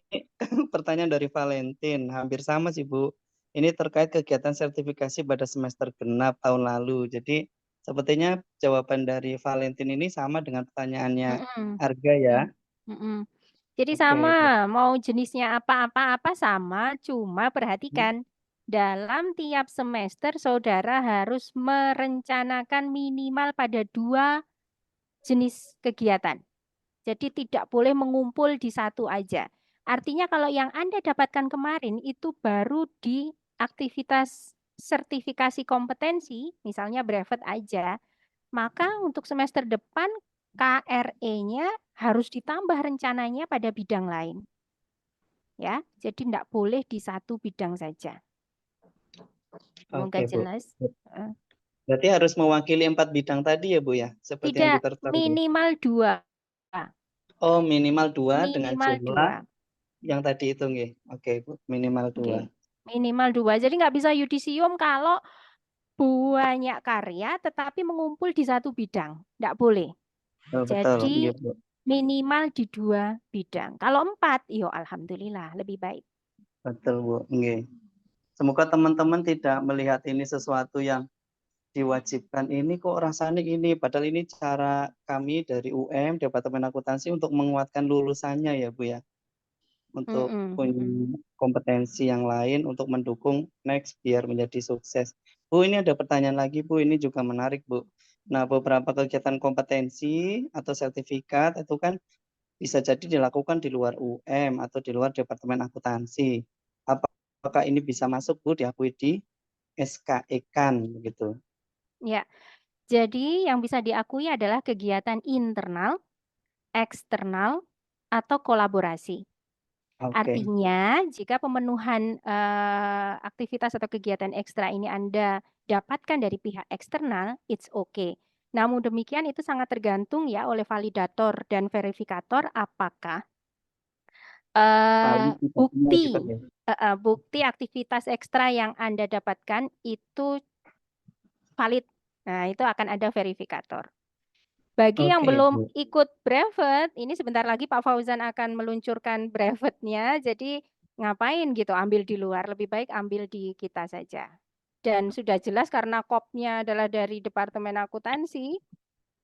pertanyaan dari Valentin, hampir sama sih Bu. Ini terkait kegiatan sertifikasi pada semester genap tahun lalu. Jadi sepertinya jawaban dari Valentin ini sama dengan pertanyaannya Mm-mm. Arga ya. Mm-mm. Jadi Oke, sama, mau jenisnya apa-apa sama, cuma perhatikan dalam tiap semester saudara harus merencanakan minimal pada 2 jenis kegiatan. Jadi tidak boleh mengumpul di satu aja. Artinya kalau yang Anda dapatkan kemarin itu baru di aktivitas sertifikasi kompetensi, misalnya brevet aja, maka untuk semester depan KRE-nya harus ditambah rencananya pada bidang lain. Ya, jadi tidak boleh di satu bidang saja. Semoga oke Bu. jelas. Berarti harus mewakili 4 bidang tadi ya Bu ya, seperti yang Tidak, ditertera. minimal 2. Oh, minimal 2 dengan Minimal jumlah 2. yang tadi itu nggih. Oke Bu, minimal 2. Oke. Minimal 2. Jadi nggak bisa yudisium kalau banyak karya tetapi mengumpul di satu bidang. Tidak boleh. Oh, betul, Jadi iya Bu. minimal di 2 bidang. Kalau 4, yo alhamdulillah lebih baik. Betul Bu, nggih. Semoga teman-teman tidak melihat ini sesuatu yang diwajibkan, ini kok rasanya ini, padahal ini cara kami dari UM, Departemen Akuntansi untuk menguatkan lulusannya ya Bu ya. Untuk punya kompetensi yang lain untuk mendukung next biar menjadi sukses. Bu, ini ada pertanyaan lagi Bu, ini juga menarik Bu. Nah, beberapa kegiatan kompetensi atau sertifikat itu kan bisa jadi dilakukan di luar UM atau di luar Departemen Akuntansi. Apakah ini bisa masuk Bu diakui di SKE-kan begitu? Ya, jadi yang bisa diakui adalah kegiatan internal, eksternal, atau kolaborasi. Oke. Artinya, jika pemenuhan aktivitas atau kegiatan ekstra ini Anda dapatkan dari pihak eksternal, it's okay. Namun demikian itu sangat tergantung ya oleh validator dan verifikator apakah bukti Ya. bukti aktivitas ekstra yang Anda dapatkan itu valid. Nah, itu akan ada verifikator. Bagi yang Oke, belum Bu. ikut brevet, ini sebentar lagi Pak Fauzan akan meluncurkan brevetnya. Jadi ngapain gitu ambil di luar, lebih baik ambil di kita saja. Dan sudah jelas karena kopnya adalah dari Departemen Akuntansi,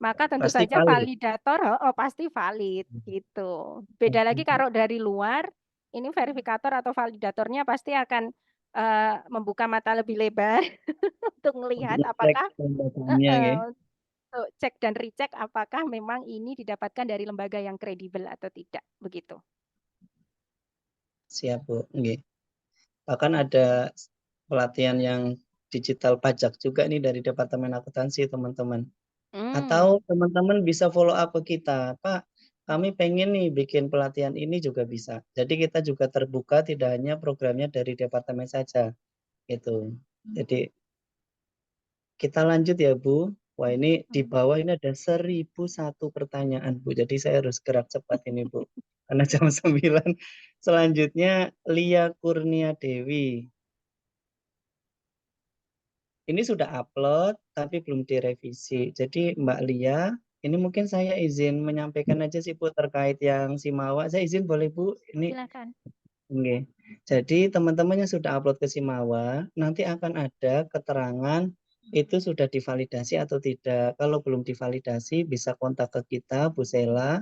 maka tentu Pasti saja valid. validator pasti valid gitu. Beda lagi kalau dari luar, ini verifikator atau validatornya pasti akan membuka mata lebih lebar untuk melihat apakah untuk cek dan recheck apakah memang ini didapatkan dari lembaga yang kredibel atau tidak, begitu. Siap Bu, nggih. Bahkan ada pelatihan yang digital pajak juga nih dari Departemen Akuntansi teman-teman. Atau teman-teman bisa follow up ke kita, Pak, kami pengen nih bikin pelatihan ini juga bisa. Jadi kita juga terbuka, tidak hanya programnya dari departemen saja, gitu. Jadi kita lanjut ya Bu. Wah ini di bawah ini ada 1001 pertanyaan Bu. Jadi saya harus gerak cepat ini Bu. Karena jam 9. Selanjutnya Lia Kurnia Dewi. Ini sudah upload tapi belum direvisi. Jadi Mbak Lia, ini mungkin saya izin menyampaikan aja sih Bu terkait yang Simawa. Saya izin boleh Bu? Ini silakan. Oke. Jadi teman-teman yang sudah upload ke Simawa, nanti akan ada keterangan itu sudah divalidasi atau tidak. Kalau belum divalidasi bisa kontak ke kita Bu Sela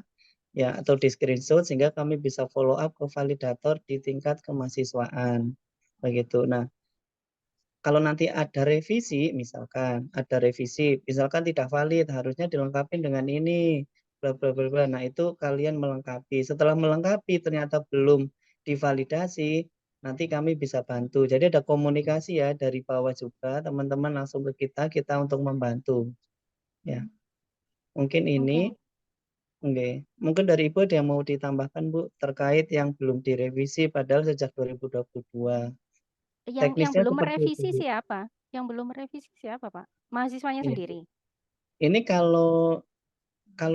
ya atau di screenshot sehingga kami bisa follow up ke validator di tingkat kemahasiswaan. Begitu. Nah, kalau nanti ada revisi, misalkan ada revisi, misalkan tidak valid, harusnya dilengkapi dengan ini. bla bla bla bla. Nah, itu kalian melengkapi. Setelah melengkapi ternyata belum divalidasi, nanti kami bisa bantu. Jadi ada komunikasi ya dari bawah juga, teman-teman langsung ke kita untuk membantu. Ya, mungkin ini. Oke. Oke. Mungkin dari Ibu ada yang mau ditambahkan, Bu, terkait yang belum direvisi padahal sejak 2022. Yang Teknisnya belum seperti itu, merevisi Bu. siapa? Yang belum merevisi siapa, Pak? Mahasiswanya Iya. sendiri. Ini kalau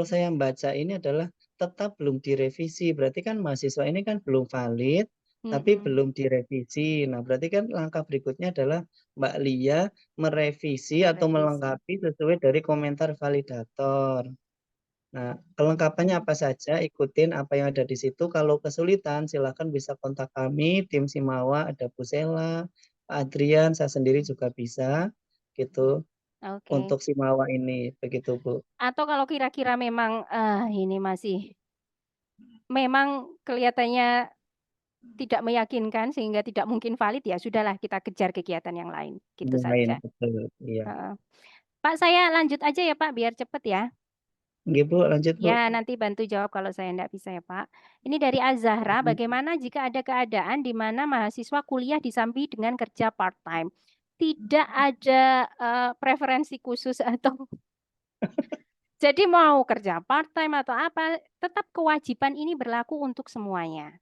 saya baca ini adalah tetap belum direvisi. Berarti kan mahasiswa ini kan belum valid, tapi Mm-mm. belum direvisi. Nah, berarti kan langkah berikutnya adalah Mbak Lia merevisi atau Merevisi. melengkapi sesuai dari komentar validator. Nah, kelengkapannya apa saja, ikutin apa yang ada di situ. Kalau kesulitan, silakan bisa kontak kami, tim Simawa, ada Bu Sela, Pak Adrian, saya sendiri juga bisa, gitu, Oke. untuk Simawa ini, begitu Bu. Atau kalau kira-kira memang ini masih memang kelihatannya tidak meyakinkan sehingga tidak mungkin valid, ya sudahlah kita kejar kegiatan yang lain, gitu Lain, saja. betul, iya. Heeh. Pak, saya lanjut aja ya Pak, biar cepet ya. Oke Bu, lanjut Bu. Ya, nanti bantu jawab kalau saya enggak bisa ya Pak. Ini dari Azahra, bagaimana jika ada keadaan di mana mahasiswa kuliah disambi dengan kerja part-time? Tidak ada preferensi khusus atau jadi mau kerja part-time atau apa, tetap kewajiban ini berlaku untuk semuanya.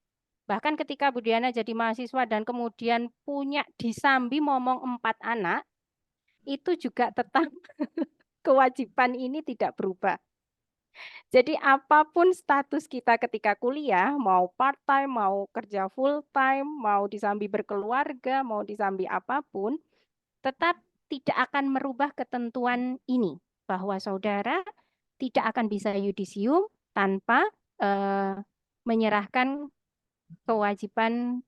Bahkan ketika Bu Diana jadi mahasiswa dan kemudian punya disambi momong 4 anak, itu juga tetap kewajiban ini tidak berubah. Jadi apapun status kita ketika kuliah, mau part-time, mau kerja full-time, mau disambi berkeluarga, mau disambi apapun, tetap tidak akan merubah ketentuan ini, bahwa saudara tidak akan bisa yudisium tanpa menyerahkan kewajiban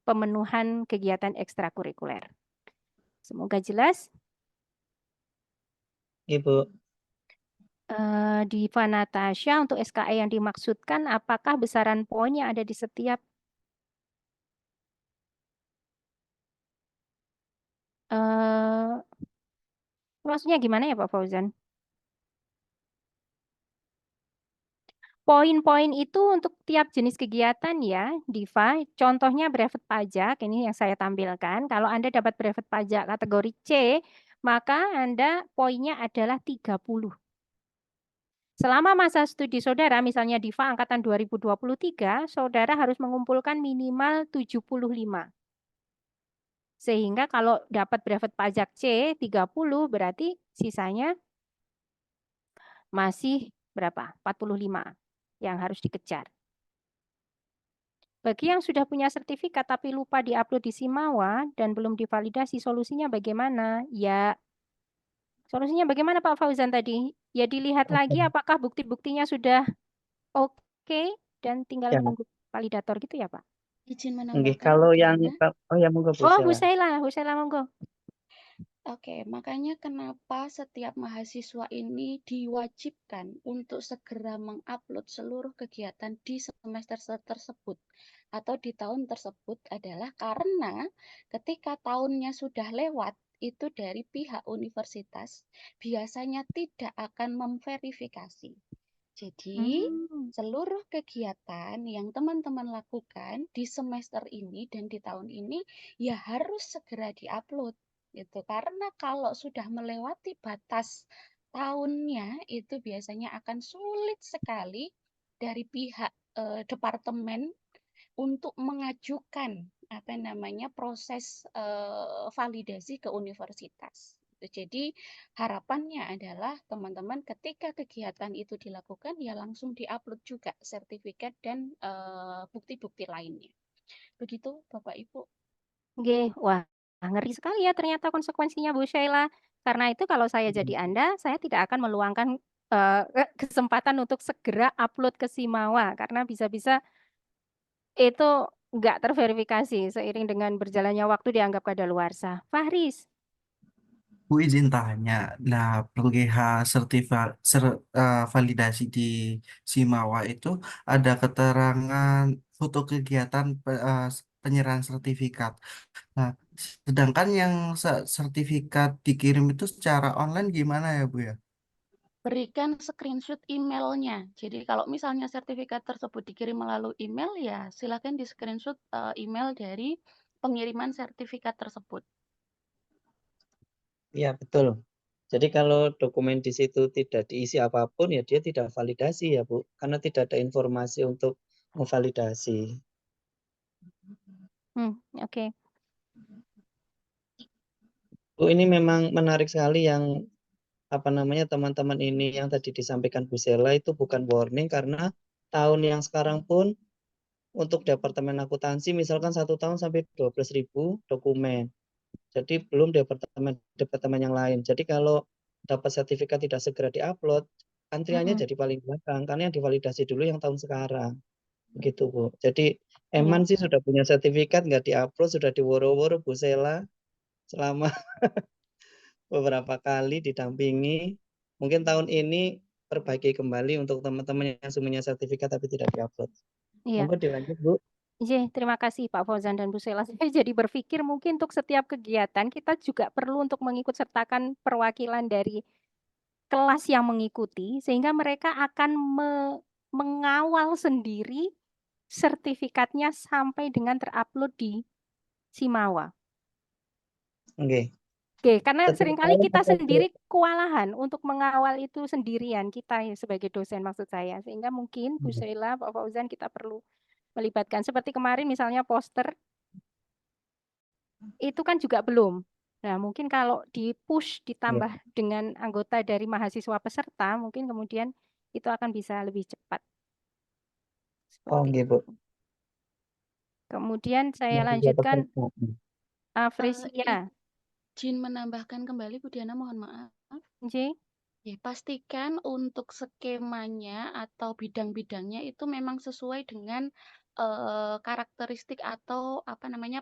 pemenuhan kegiatan ekstrakurikuler. Semoga jelas. Ibu. Diva Natasha, untuk SKE yang dimaksudkan, apakah besaran poin yang ada di setiap maksudnya gimana ya Pak Fauzan? Poin-poin itu untuk tiap jenis kegiatan ya, Diva. Contohnya brevet pajak, ini yang saya tampilkan. Kalau Anda dapat brevet pajak kategori C, maka Anda poinnya adalah 30. Selama masa studi saudara, misalnya Diva angkatan 2023, saudara harus mengumpulkan minimal 75. Sehingga kalau dapat brevet pajak C 30, berarti sisanya masih berapa? 45 yang harus dikejar. Bagi yang sudah punya sertifikat tapi lupa diupload di Simawa dan belum divalidasi, solusinya bagaimana? Ya, solusinya bagaimana Pak Fauzan tadi? Ya dilihat lagi apakah bukti-buktinya sudah oke dan tinggal Ya. menunggu validator gitu ya Pak? Izin Oke, menambahkan kalau Bu yang Diana. ya monggo Bu Oh, Sela. Husaila monggo. Oke, makanya kenapa setiap mahasiswa ini diwajibkan untuk segera mengupload seluruh kegiatan di semester tersebut atau di tahun tersebut adalah karena ketika tahunnya sudah lewat, itu dari pihak universitas biasanya tidak akan memverifikasi. Jadi, seluruh kegiatan yang teman-teman lakukan di semester ini dan di tahun ini ya harus segera diupload gitu. Karena kalau sudah melewati batas tahunnya itu biasanya akan sulit sekali dari pihak departemen untuk mengajukan apa namanya proses validasi ke universitas. Jadi harapannya adalah teman-teman ketika kegiatan itu dilakukan ya langsung diupload juga sertifikat dan bukti-bukti lainnya. Begitu Bapak Ibu. Oke, wah ngeri sekali ya ternyata konsekuensinya Bu Sheila. Karena itu kalau saya jadi Anda, saya tidak akan meluangkan kesempatan untuk segera upload ke Simawa karena bisa-bisa itu nggak terverifikasi seiring dengan berjalannya waktu dianggap kadaluarsa. Fahris, Bu izin tanya, nah perihal validasi di Simawa itu ada keterangan foto kegiatan penyerahan sertifikat. Nah, sedangkan yang sertifikat dikirim itu secara online gimana ya Bu ya? berikan screenshot emailnya. Jadi kalau misalnya sertifikat tersebut dikirim melalui email, ya silakan di screenshot email dari pengiriman sertifikat tersebut. Iya, betul. Jadi kalau dokumen di situ tidak diisi apapun, ya dia tidak validasi ya, Bu. Karena tidak ada informasi untuk memvalidasi. Oke. Bu, ini memang menarik sekali yang teman-teman ini yang tadi disampaikan Bu Sela itu bukan warning, karena tahun yang sekarang pun untuk Departemen Akuntansi misalkan 1 tahun sampai 12.000 dokumen. Jadi belum departemen yang lain. Jadi kalau dapat sertifikat tidak segera diupload, antriannya jadi paling belakang karena yang divalidasi dulu yang tahun sekarang. Begitu, Bu. Jadi Eman sih sudah punya sertifikat, nggak diupload, sudah diworo-woro Bu Sela selama beberapa kali didampingi. Mungkin tahun ini perbaiki kembali untuk teman-teman yang punya sertifikat tapi tidak diupload. Iya. Monggo dilanjut, Bu. Iya, terima kasih Pak Fauzan dan Bu Sela. Saya jadi berpikir mungkin untuk setiap kegiatan kita juga perlu untuk mengikut sertakan perwakilan dari kelas yang mengikuti sehingga mereka akan mengawal sendiri sertifikatnya sampai dengan terupload di Simawa. Oke. Oke, karena Setiap seringkali tahun kita ada sendiri kewalahan untuk mengawal itu sendirian, kita ya sebagai dosen maksud saya. Sehingga mungkin Bu Sela, Pak Fauzan kita perlu melibatkan. Seperti kemarin misalnya poster, itu kan juga belum. Nah, mungkin kalau di-push ditambah dengan anggota dari mahasiswa peserta, mungkin kemudian itu akan bisa lebih cepat. Oh, Seperti gitu. itu. Kemudian saya Mahasiswa lanjutkan peserta. Afresia. Izin menambahkan kembali Bu Diana, mohon maaf. J. Ya, pastikan untuk skemanya atau bidang-bidangnya itu memang sesuai dengan karakteristik atau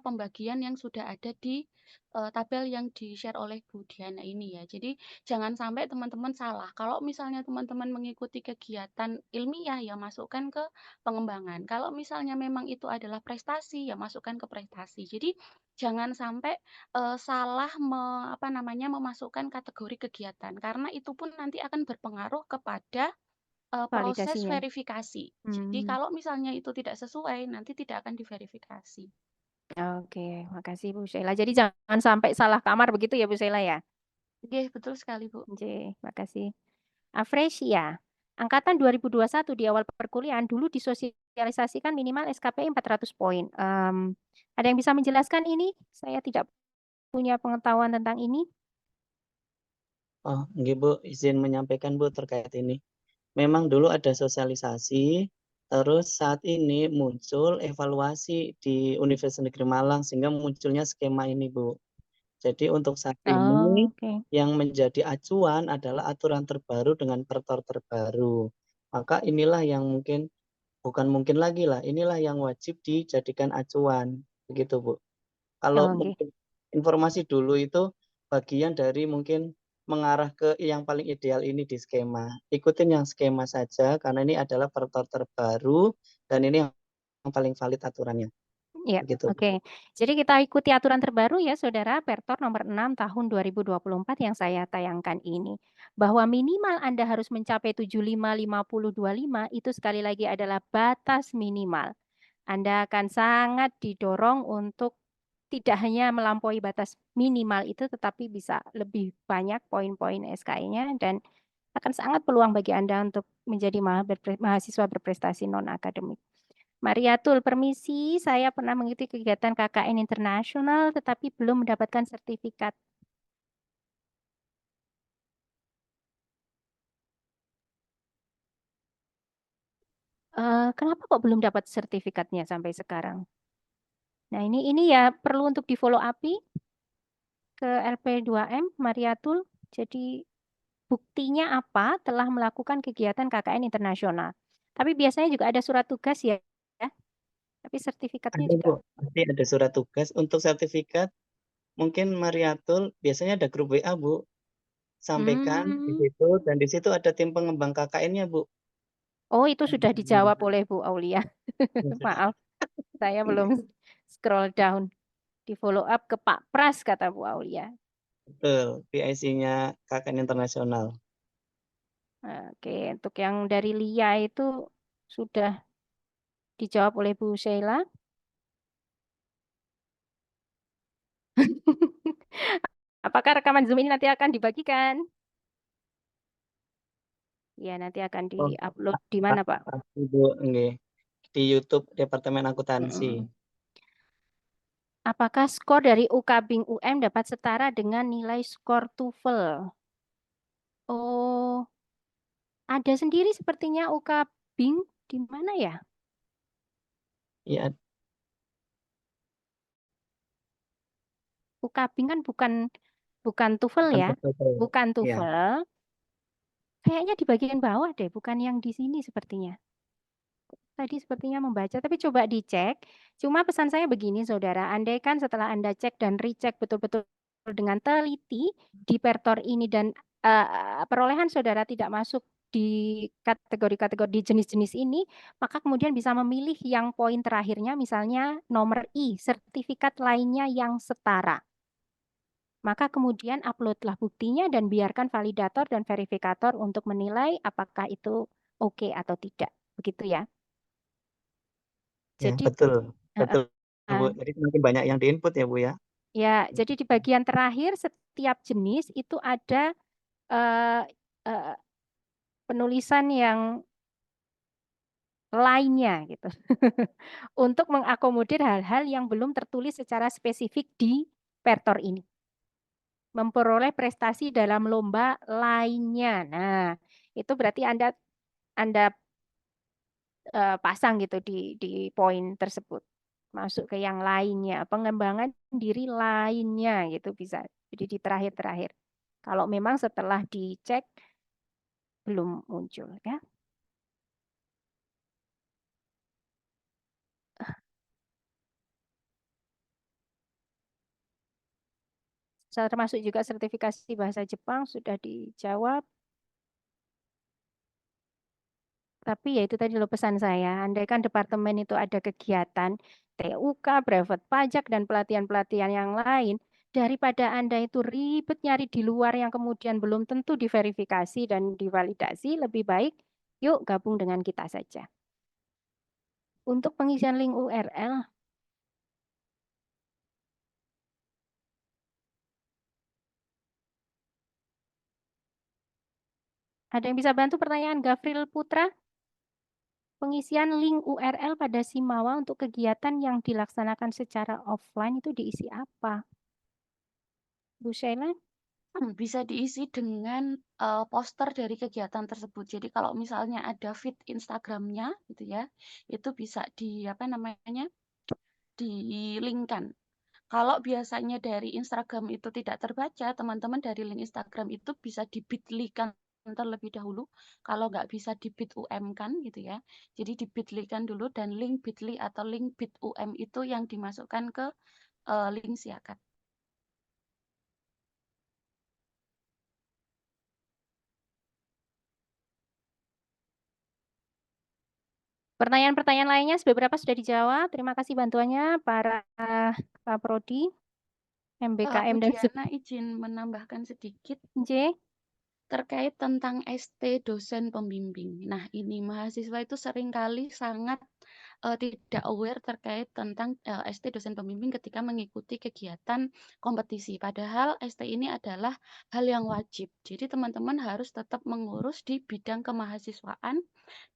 pembagian yang sudah ada di tabel yang di-share oleh Bu Diana ini ya. Jadi jangan sampai teman-teman salah. Kalau misalnya teman-teman mengikuti kegiatan ilmiah ya masukkan ke pengembangan. Kalau misalnya memang itu adalah prestasi ya masukkan ke prestasi. Jadi jangan sampai salah memasukkan kategori kegiatan karena itu pun nanti akan berpengaruh kepada proses Validasinya. verifikasi. Jadi kalau misalnya itu tidak sesuai, nanti tidak akan diverifikasi. Oke, makasih Bu Sheila. Jadi jangan sampai salah kamar begitu ya Bu Sheila ya? Oke, betul sekali Bu. Oke, makasih. Afresia, angkatan 2021 di awal perkuliahan dulu disosialisasikan minimal SKPI 400 poin. Ada yang bisa menjelaskan ini? Saya tidak punya pengetahuan tentang ini. Oh, nggih, Bu, izin menyampaikan Bu terkait ini. Memang dulu ada sosialisasi, terus saat ini muncul evaluasi di Universitas Negeri Malang sehingga munculnya skema ini, Bu. Jadi untuk saat ini Oke. yang menjadi acuan adalah aturan terbaru dengan pertor terbaru. Maka inilah yang bukan mungkin lagi lah, inilah yang wajib dijadikan acuan, begitu Bu. Kalau Oke. mungkin informasi dulu itu bagian dari mungkin mengarah ke yang paling ideal ini di skema. Ikutin yang skema saja karena ini adalah pertor terbaru dan ini yang paling valid aturannya. Ya, Begitu. oke. Jadi kita ikuti aturan terbaru ya Saudara, Pertor nomor 6 tahun 2024 yang saya tayangkan ini. Bahwa minimal Anda harus mencapai 75-50-25 itu sekali lagi adalah batas minimal. Anda akan sangat didorong untuk tidak hanya melampaui batas minimal itu, tetapi bisa lebih banyak poin-poin SKI-nya dan akan sangat peluang bagi Anda untuk menjadi mahasiswa berprestasi non-akademik. Mariatul, permisi, saya pernah mengikuti kegiatan KKN internasional tetapi belum mendapatkan sertifikat. Kenapa kok belum dapat sertifikatnya sampai sekarang? Nah, ini ya perlu untuk di-follow up-i ke LP2M, Mariatul. Jadi buktinya apa telah melakukan kegiatan KKN internasional. Tapi biasanya juga ada surat tugas ya. Tapi sertifikatnya Ada juga. Bu, pasti ada surat tugas. Untuk sertifikat mungkin Mariatul biasanya ada grup WA Bu. Sampaikan di situ dan di situ ada tim pengembang KKN-nya Bu. Oh, itu sudah dijawab oleh Bu Aulia. Maaf, saya belum scroll down. Di follow up ke Pak Pras, kata Bu Aulia. Betul, PIC-nya KKN internasional. Oke, untuk yang dari Lia itu sudah dijawab oleh Bu Sheila. Apakah rekaman Zoom ini nanti akan dibagikan? Ya, nanti akan Oh, di-upload di mana, Pak? Ibu, nggih. Di YouTube Departemen Akuntansi. Mm-mm. Apakah skor dari UKBING UM dapat setara dengan nilai skor TOEFL? Oh, ada sendiri sepertinya UKBING di mana ya? Iya, UKBING kan bukan TOEFL bukan ya, betul. bukan Iya. TOEFL. Kayaknya di bagian bawah deh, bukan yang di sini sepertinya. Tadi sepertinya membaca, tapi coba dicek. Cuma pesan saya begini, saudara, andaikan setelah Anda cek dan recheck betul-betul dengan teliti di pertor ini dan perolehan saudara tidak masuk di kategori-kategori di jenis-jenis ini, maka kemudian bisa memilih yang poin terakhirnya, misalnya nomor I, sertifikat lainnya yang setara. Maka kemudian uploadlah buktinya dan biarkan validator dan verifikator untuk menilai apakah itu oke atau tidak. Begitu ya. Ya, Jadi betul. eh, Betul, Bu. eh, Jadi semakin banyak yang diinput ya, Bu ya. ya, jadi di bagian terakhir setiap jenis itu ada eh, eh, penulisan yang lainnya gitu. Untuk mengakomodir hal-hal yang belum tertulis secara spesifik di pertor ini. Memperoleh prestasi dalam lomba lainnya. Nah, itu berarti Anda pasang gitu di poin tersebut. Masuk ke yang lainnya, pengembangan diri lainnya gitu bisa. Jadi di terakhir-terakhir. Kalau memang setelah dicek belum muncul ya. Termasuk juga sertifikasi bahasa Jepang sudah dijawab. Tapi ya itu tadi loh pesan saya, andaikan departemen itu ada kegiatan TUK, brevet pajak, dan pelatihan-pelatihan yang lain, daripada Anda itu ribet nyari di luar yang kemudian belum tentu diverifikasi dan divalidasi, lebih baik yuk gabung dengan kita saja. Untuk pengisian link URL, ada yang bisa bantu pertanyaan Gafril Putra? Pengisian link URL pada Simawa untuk kegiatan yang dilaksanakan secara offline itu diisi apa? Bu Sheila? Bisa diisi dengan poster dari kegiatan tersebut. Jadi kalau misalnya ada feed Instagramnya gitu ya, itu bisa di-linkkan. Kalau biasanya dari Instagram itu tidak terbaca, teman-teman dari link Instagram itu bisa di-bit.ly-kan terlebih dahulu. Kalau nggak bisa di-bit.um kan gitu ya. Jadi di-bit.ly-kan dulu dan link bit.ly atau link bit.um itu yang dimasukkan ke link siakat. Pertanyaan-pertanyaan lainnya beberapa sudah dijawab. Terima kasih bantuannya para Prodi, MBKM Bu dan Diana izin menambahkan sedikit J. terkait tentang ST dosen pembimbing. Nah, ini mahasiswa itu seringkali sangat tidak aware terkait tentang ST dosen pembimbing ketika mengikuti kegiatan kompetisi. Padahal ST ini adalah hal yang wajib. Jadi teman-teman harus tetap mengurus di bidang kemahasiswaan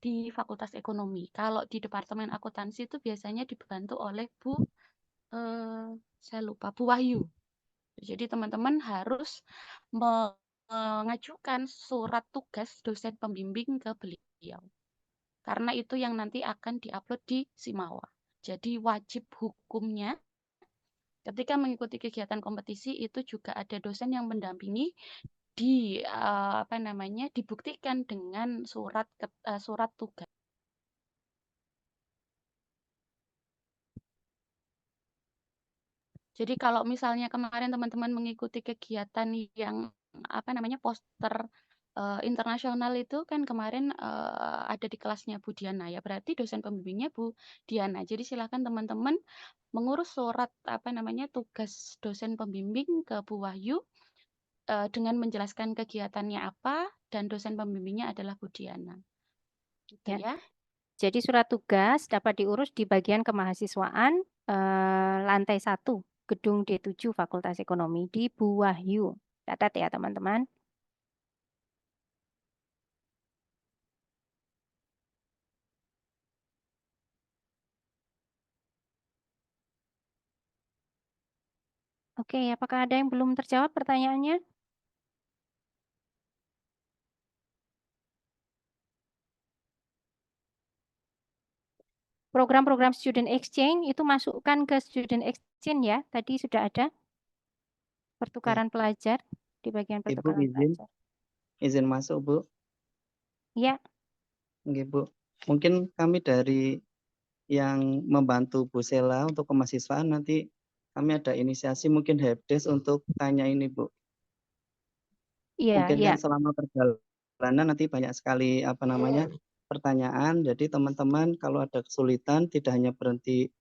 di Fakultas Ekonomi. Kalau di Departemen Akuntansi itu biasanya dibantu oleh saya lupa, Bu Wahyu. Jadi teman-teman harus mengajukan surat tugas dosen pembimbing ke beliau. Karena itu yang nanti akan diupload di Simawa. Jadi wajib hukumnya ketika mengikuti kegiatan kompetisi itu juga ada dosen yang mendampingi dibuktikan dengan surat tugas. Jadi kalau misalnya kemarin teman-teman mengikuti kegiatan yang poster internasional itu kan kemarin ada di kelasnya Bu Diana ya, berarti dosen pembimbingnya Bu Diana. Jadi silakan teman-teman mengurus surat tugas dosen pembimbing ke Bu Wahyu dengan menjelaskan kegiatannya apa dan dosen pembimbingnya adalah Bu Diana. Gitu Ya. ya. Jadi surat tugas dapat diurus di bagian kemahasiswaan lantai 1, gedung D7 Fakultas Ekonomi di Bu Wahyu. Catat ya teman-teman. Oke, apakah ada yang belum terjawab pertanyaannya? Program-program student exchange itu masukkan ke student exchange ya. Tadi sudah ada pertukaran pelajar di bagian Ibu pertukaran pelajar. izin masuk Bu. Ya, Oke, Bu. Mungkin kami dari yang membantu Bu Sela untuk kemahasiswaan nanti kami ada inisiasi mungkin helpdesk untuk tanya ini Bu. iya, Mungkin iya. kan selama perjalanan nanti banyak sekali pertanyaan. Jadi teman-teman kalau ada kesulitan tidak hanya berhenti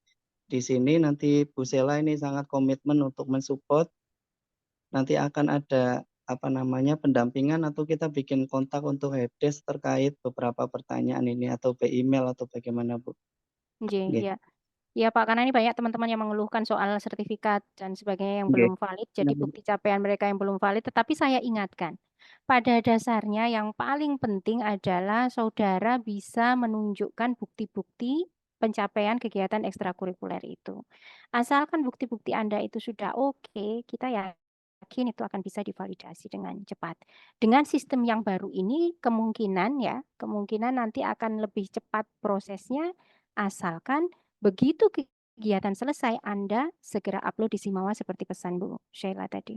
di sini, nanti Bu Sela ini sangat komitmen untuk mensupport. Nanti akan ada pendampingan atau kita bikin kontak untuk helpdesk terkait beberapa pertanyaan ini atau by email atau bagaimana Bu? Nggih, Nggih. ya. Ya Pak, karena ini banyak teman-teman yang mengeluhkan soal sertifikat dan sebagainya yang Nggih. belum valid, jadi bukti capaian mereka yang belum valid. Tetapi saya ingatkan, pada dasarnya yang paling penting adalah saudara bisa menunjukkan bukti-bukti pencapaian kegiatan ekstrakurikuler itu. Asalkan bukti-bukti Anda itu sudah oke, kita yakin itu akan bisa divalidasi dengan cepat. Dengan sistem yang baru ini kemungkinan nanti akan lebih cepat prosesnya, asalkan begitu kegiatan selesai, Anda segera upload di Simawa seperti pesan Bu Sheila tadi.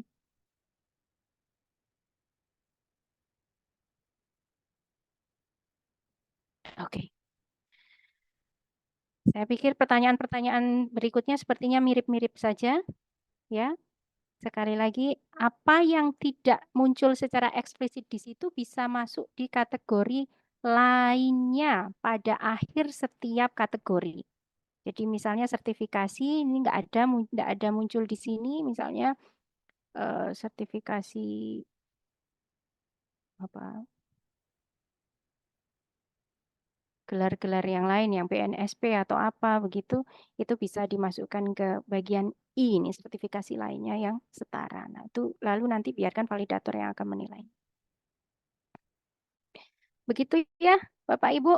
Oke. Saya pikir pertanyaan-pertanyaan berikutnya sepertinya mirip-mirip saja, ya. Sekali lagi, apa yang tidak muncul secara eksplisit di situ bisa masuk di kategori lainnya pada akhir setiap kategori. Jadi misalnya sertifikasi ini nggak ada muncul di sini, misalnya sertifikasi apa gelar-gelar yang lain yang PNSP atau apa begitu, itu bisa dimasukkan ke bagian I ini sertifikasi lainnya yang setara. Nah, itu lalu nanti biarkan validator yang akan menilai. Begitu ya, Bapak Ibu,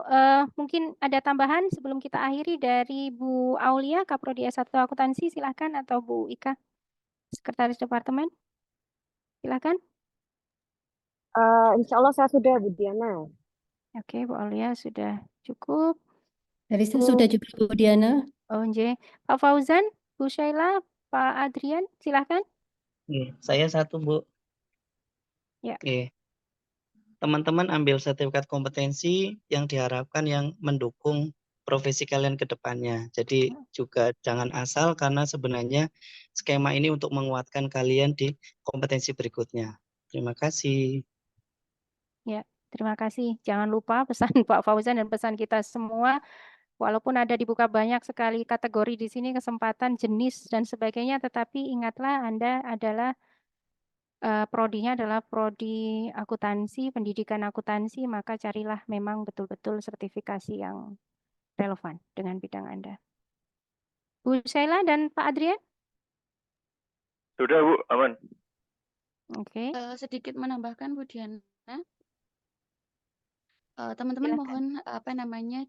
mungkin ada tambahan sebelum kita akhiri dari Bu Aulia, Kaprodi S1 Akuntansi, silakan, atau Bu Ika, Sekretaris Departemen, silakan. Insya Allah saya sudah, Bu Diana. Oke, Bu Aulia sudah cukup. Dari saya Bu sudah juga Bu Diana. Onje, Pak Fauzan, Bu Syaila, Pak Adrian, silakan. Saya satu Bu. Ya. Oke. Teman-teman ambil sertifikat kompetensi yang diharapkan yang mendukung profesi kalian ke depannya. Jadi juga jangan asal karena sebenarnya skema ini untuk menguatkan kalian di kompetensi berikutnya. Terima kasih. Ya, terima kasih. Jangan lupa pesan Pak Fauzan dan pesan kita semua, walaupun ada dibuka banyak sekali kategori di sini, kesempatan, jenis, dan sebagainya, tetapi ingatlah Anda adalah prodinya adalah prodi akuntansi, pendidikan akuntansi, maka carilah memang betul-betul sertifikasi yang relevan dengan bidang Anda. Bu Sheila dan Pak Adrian? Sudah Bu, aman. Oke. Sedikit menambahkan Bu Diana. Teman-teman mohon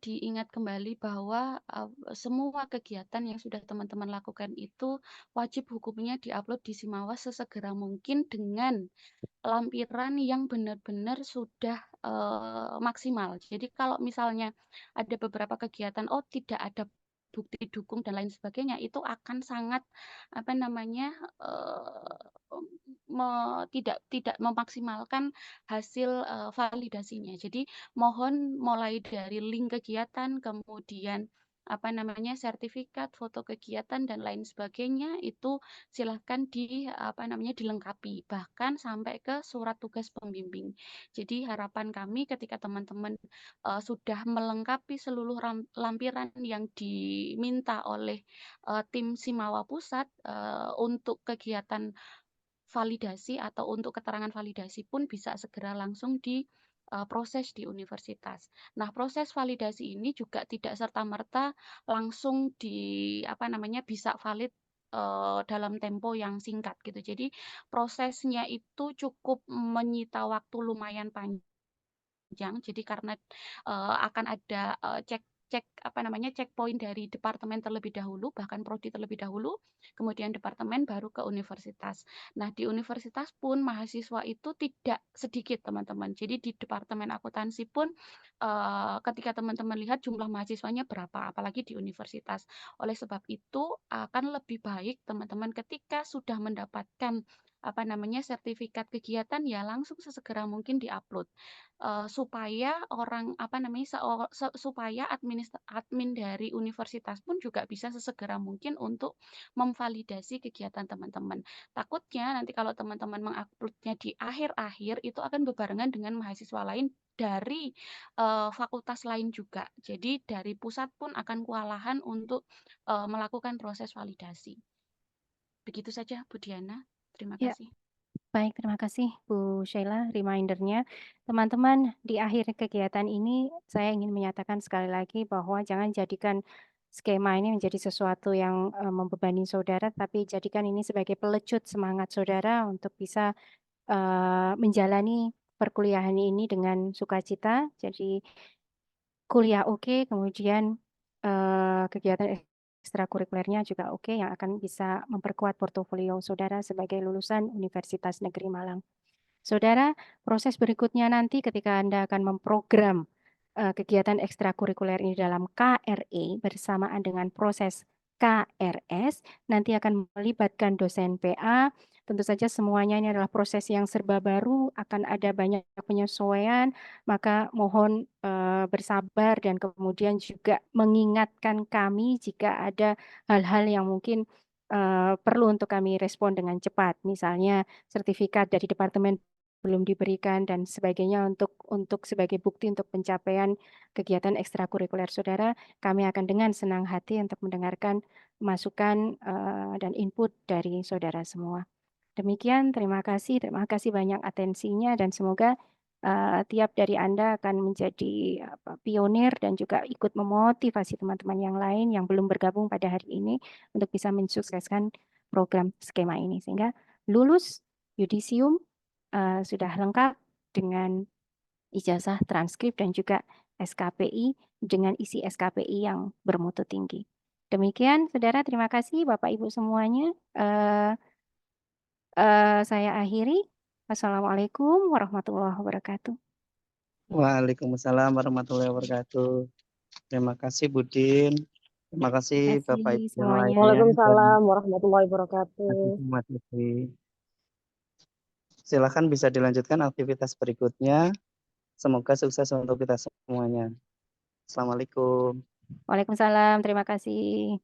diingat kembali bahwa semua kegiatan yang sudah teman-teman lakukan itu wajib hukumnya diupload di Simawa sesegera mungkin dengan lampiran yang benar-benar sudah maksimal. Jadi kalau misalnya ada beberapa kegiatan, tidak ada bukti dukung dan lain sebagainya, itu akan sangat tidak memaksimalkan hasil validasinya. Jadi mohon mulai dari link kegiatan, kemudian sertifikat, foto kegiatan dan lain sebagainya itu silahkan dilengkapi, bahkan sampai ke surat tugas pembimbing. Jadi harapan kami ketika teman-teman sudah melengkapi seluruh lampiran yang diminta oleh tim Simawa Pusat untuk kegiatan validasi atau untuk keterangan validasi pun bisa segera langsung proses di universitas. Nah, proses validasi ini juga tidak serta-merta langsung bisa valid dalam tempo yang singkat gitu. Jadi prosesnya itu cukup menyita waktu lumayan panjang. Jadi karena akan ada checkpoint dari departemen terlebih dahulu, bahkan prodi terlebih dahulu, kemudian departemen baru ke universitas. Nah, di universitas pun mahasiswa itu tidak sedikit, teman-teman. Jadi di departemen akuntansi pun ketika teman-teman lihat jumlah mahasiswanya berapa, apalagi di universitas. Oleh sebab itu akan lebih baik teman-teman ketika sudah mendapatkan sertifikat kegiatan ya langsung sesegera mungkin diupload supaya supaya admin dari universitas pun juga bisa sesegera mungkin untuk memvalidasi kegiatan teman-teman. Takutnya nanti kalau teman-teman menguploadnya di akhir-akhir itu akan berbarengan dengan mahasiswa lain dari fakultas lain juga. Jadi dari pusat pun akan kewalahan untuk melakukan proses validasi. Begitu saja, Bu Diana. Terima Ya. kasih. Baik, terima kasih Bu Sheila remindernya. Teman-teman, di akhir kegiatan ini saya ingin menyatakan sekali lagi bahwa jangan jadikan skema ini menjadi sesuatu yang membebani saudara, tapi jadikan ini sebagai pelecut semangat saudara untuk bisa menjalani perkuliahan ini dengan sukacita. Jadi kuliah oke, kemudian kegiatan ekstrakurikulernya juga oke yang akan bisa memperkuat portofolio saudara sebagai lulusan Universitas Negeri Malang. Saudara, proses berikutnya nanti ketika Anda akan memprogram kegiatan ekstrakurikuler ini dalam KRE bersamaan dengan proses KRS, nanti akan melibatkan dosen PA. Tentu saja semuanya ini adalah proses yang serba baru, akan ada banyak penyesuaian, maka mohon bersabar dan kemudian juga mengingatkan kami jika ada hal-hal yang mungkin perlu untuk kami respon dengan cepat. Misalnya sertifikat dari departemen belum diberikan dan sebagainya untuk sebagai bukti untuk pencapaian kegiatan ekstrakurikuler saudara, kami akan dengan senang hati untuk mendengarkan masukan dan input dari saudara semua. Demikian, terima kasih banyak atensinya dan semoga tiap dari Anda akan menjadi pionir dan juga ikut memotivasi teman-teman yang lain yang belum bergabung pada hari ini untuk bisa mensukseskan program skema ini sehingga lulus yudisium sudah lengkap dengan ijazah transkrip dan juga SKPI dengan isi SKPI yang bermutu tinggi. Demikian, saudara, terima kasih Bapak Ibu semuanya. Saya akhiri. Wassalamualaikum warahmatullahi wabarakatuh. Waalaikumsalam warahmatullahi wabarakatuh. Terima kasih Budin. Terima kasih Terima Bapak kasih Ibu yang semuanya. lainnya. Waalaikumsalam warahmatullahi wabarakatuh. Terima kasih. Silakan bisa dilanjutkan aktivitas berikutnya. Semoga sukses untuk kita semuanya. Assalamualaikum. Waalaikumsalam, terima kasih.